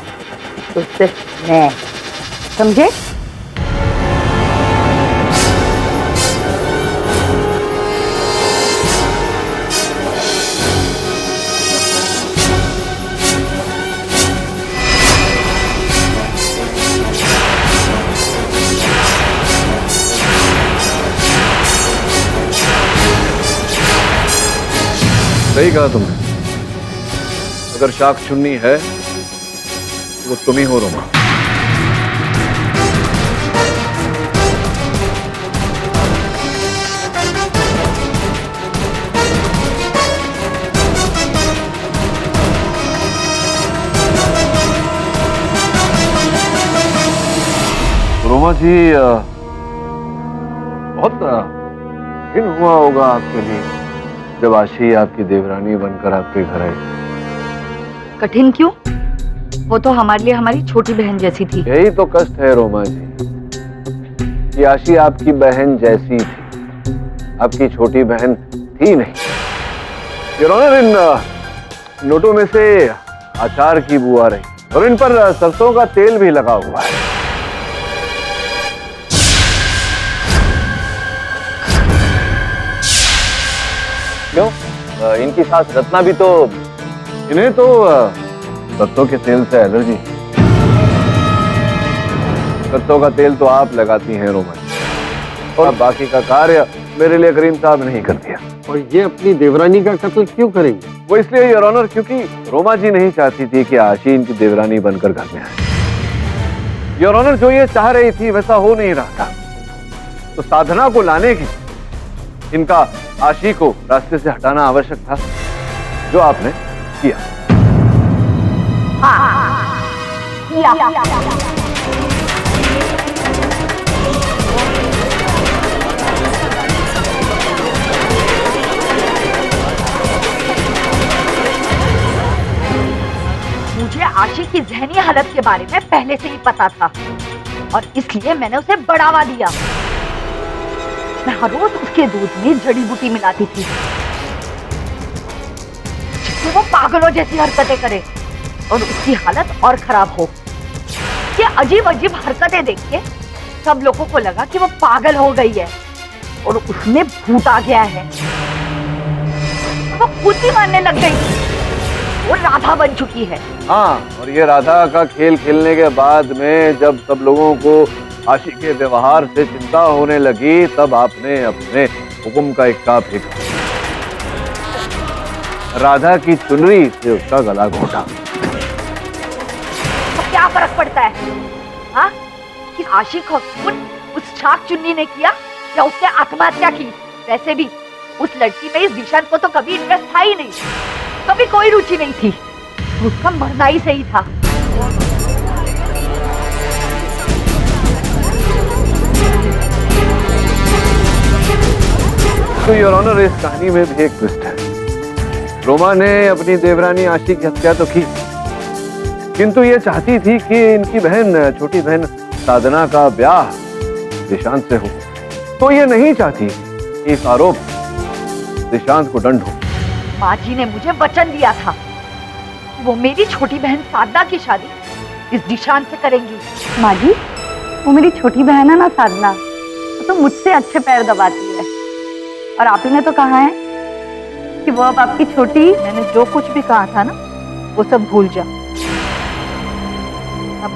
तो सिर्फ मैं, समझे? सही कहा तुमने, अगर शाख चुन्नी है तो वो तुम ही हो रोमा। रोमा जी, बहुत कठिन हुआ होगा आपके लिए जब आशी आपकी देवरानी बनकर आपके घर आई। कठिन क्यों? वो तो हमारे लिए हमारी छोटी बहन जैसी थी। यही तो कष्ट है रोमा जी, कि आशी आपकी बहन जैसी थी, आपकी छोटी बहन थी नहीं। योर ऑनर, इन नोटों में से अचार की बू आ रही और इन पर सरसों का तेल भी लगा हुआ है। क्यों? इनकी सास रत्ना भी तो। इन्हें तो सरसों के तेल से एलर्जी। सरसों का तेल तो आप लगाती हैं रोमा जी, और बाकी का कार्य मेरे लिए करीम साहब नहीं कर दिया। और ये अपनी देवरानी का कत्ल क्यों करेंगे? वो इसलिए योर ऑनर क्योंकि रोमा जी नहीं चाहती थी कि आशी इनकी देवरानी बनकर घर में आए। योर ऑनर, जो ये चाह रही थी वैसा हो नहीं रहा था, तो साधना को लाने की इनका आशी को रास्ते से हटाना आवश्यक था, जो आपने किया। मुझे आशी की जहनी हालत के बारे में पहले से ही पता था और इसलिए मैंने उसे बढ़ावा दिया। मैं हर रोज उसके दूध में जड़ी बूटी मिलाती थी जिससे वो पागलों जैसी हरकतें करे और उसकी हालत और खराब हो। ये अजीब अजीब हरकतें देख के सब लोगों को लगा कि वो पागल हो गई है और उसमें भूत आ गया है। वो खुद ही मानने लग गई वो राधा बन चुकी है। हाँ, और ये राधा का खेल खेलने के बाद में जब सब लोगों को आशी के व्यवहार से चिंता होने लगी, तब आपने अपने हुक्म का इक्का फेंका, राधा की चुनरी से उसका गला घोटा। तो क्या फर्क पड़ता है हाँ कि आशिक खून उस शाक चुन्नी ने किया या उसने आत्महत्या की? वैसे भी उस लड़की में इस दिशांत को तो कभी इंटरेस्ट था ही नहीं, कभी कोई रुचि नहीं थी, उसका मरना ही सही था। तो योर ऑनर, इस कहानी में भी एक ट्विस्ट है। रोमा ने अपनी देवरानी आशी की हत्या तो की, किंतु ये चाहती थी कि इनकी बहन, छोटी बहन साधना का ब्याह दिशांत से हो, तो ये नहीं चाहती कि इस आरोप दिशांत को दंड हो। माँ जी ने मुझे वचन दिया था कि वो मेरी छोटी बहन साधना की शादी इस दिशांत से करेंगी। माँ जी, वो मेरी छोटी बहन है ना साधना, वो तो मुझसे अच्छे पैर दबाती है, और आप ही ने तो कहा है कि वो अब आपकी छोटी। मैंने जो कुछ भी कहा था ना वो सब भूल जा। अब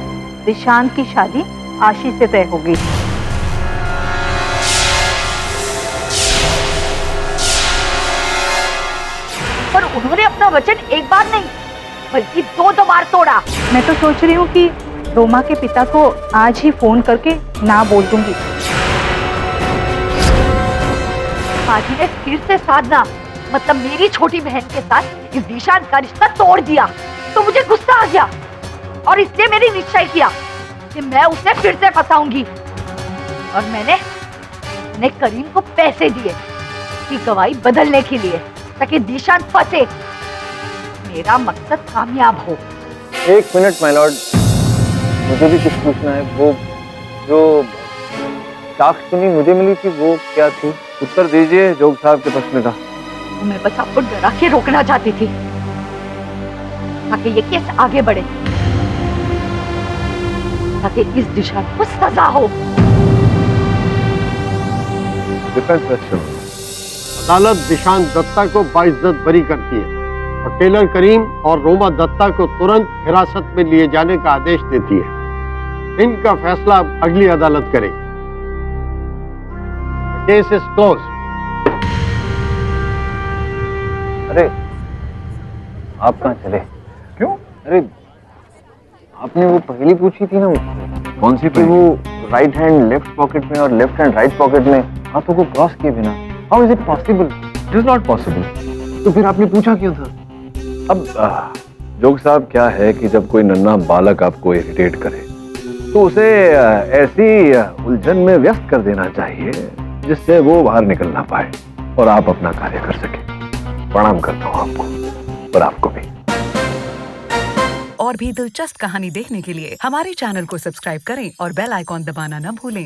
दिशांत की शादी आशी से तय होगी। पर उन्होंने अपना वचन एक बार नहीं बल्कि दो बार तोड़ा। मैं तो सोच रही हूँ कि रोमा के पिता को आज ही फोन करके ना बोल दूंगी। माँ जी ने फिर से साधना मतलब मेरी छोटी बहन के साथ इस दिशांत का रिश्ता तोड़ दिया, तो मुझे गुस्सा आ गया और इसलिए मैंने निश्चय किया कि मैं उसे फिर से फंसाऊंगी। और मैंने करीम को पैसे दिए कि गवाही बदलने के लिए, ताकि दिशांत फंसे। मेरा मकसद कामयाब हो। एक मिनट माय लॉर्ड, मुझे भी कुछ पूछना है। वो जो शाख सुनी मुझे मिली थी वो क्या थी? उत्तर दीजिए जोग साहब के प्रश्न का। मैं बस आपको डरा के रोकना चाहती थी ताकि ये केस आगे बढ़े, ताकि इस दिशा को सजा हो। Defence question. अदालत दिशांत दत्ता को बाइज्जत बरी करती है और टेलर करीम और रोमा दत्ता को तुरंत हिरासत में लिए जाने का आदेश देती है। इनका फैसला अगली अदालत करेगी। Case is close. अरे आप कहाँ चले? क्यों? अरे आपने वो पहली पूछी थी ना, कौन सी? वो राइट हैंड लेफ्ट पॉकेट में और लेफ्ट हैंड राइट पॉकेट में हाथों को क्रॉस किए बिना। How is it possible? It is not possible. तो फिर आपने पूछा क्यों था? अब जोग साहब क्या है कि जब कोई नन्हा बालक आपको इरिटेट करे तो उसे ऐसी उलझन में व्यस्त कर देना चाहिए जिससे वो बाहर निकल ना पाए और आप अपना कार्य कर सके। प्रणाम करता हूँ आपको और आपको भी। और भी दिलचस्प कहानी देखने के लिए हमारे चैनल को सब्सक्राइब करें और बेल आइकॉन दबाना न भूलें।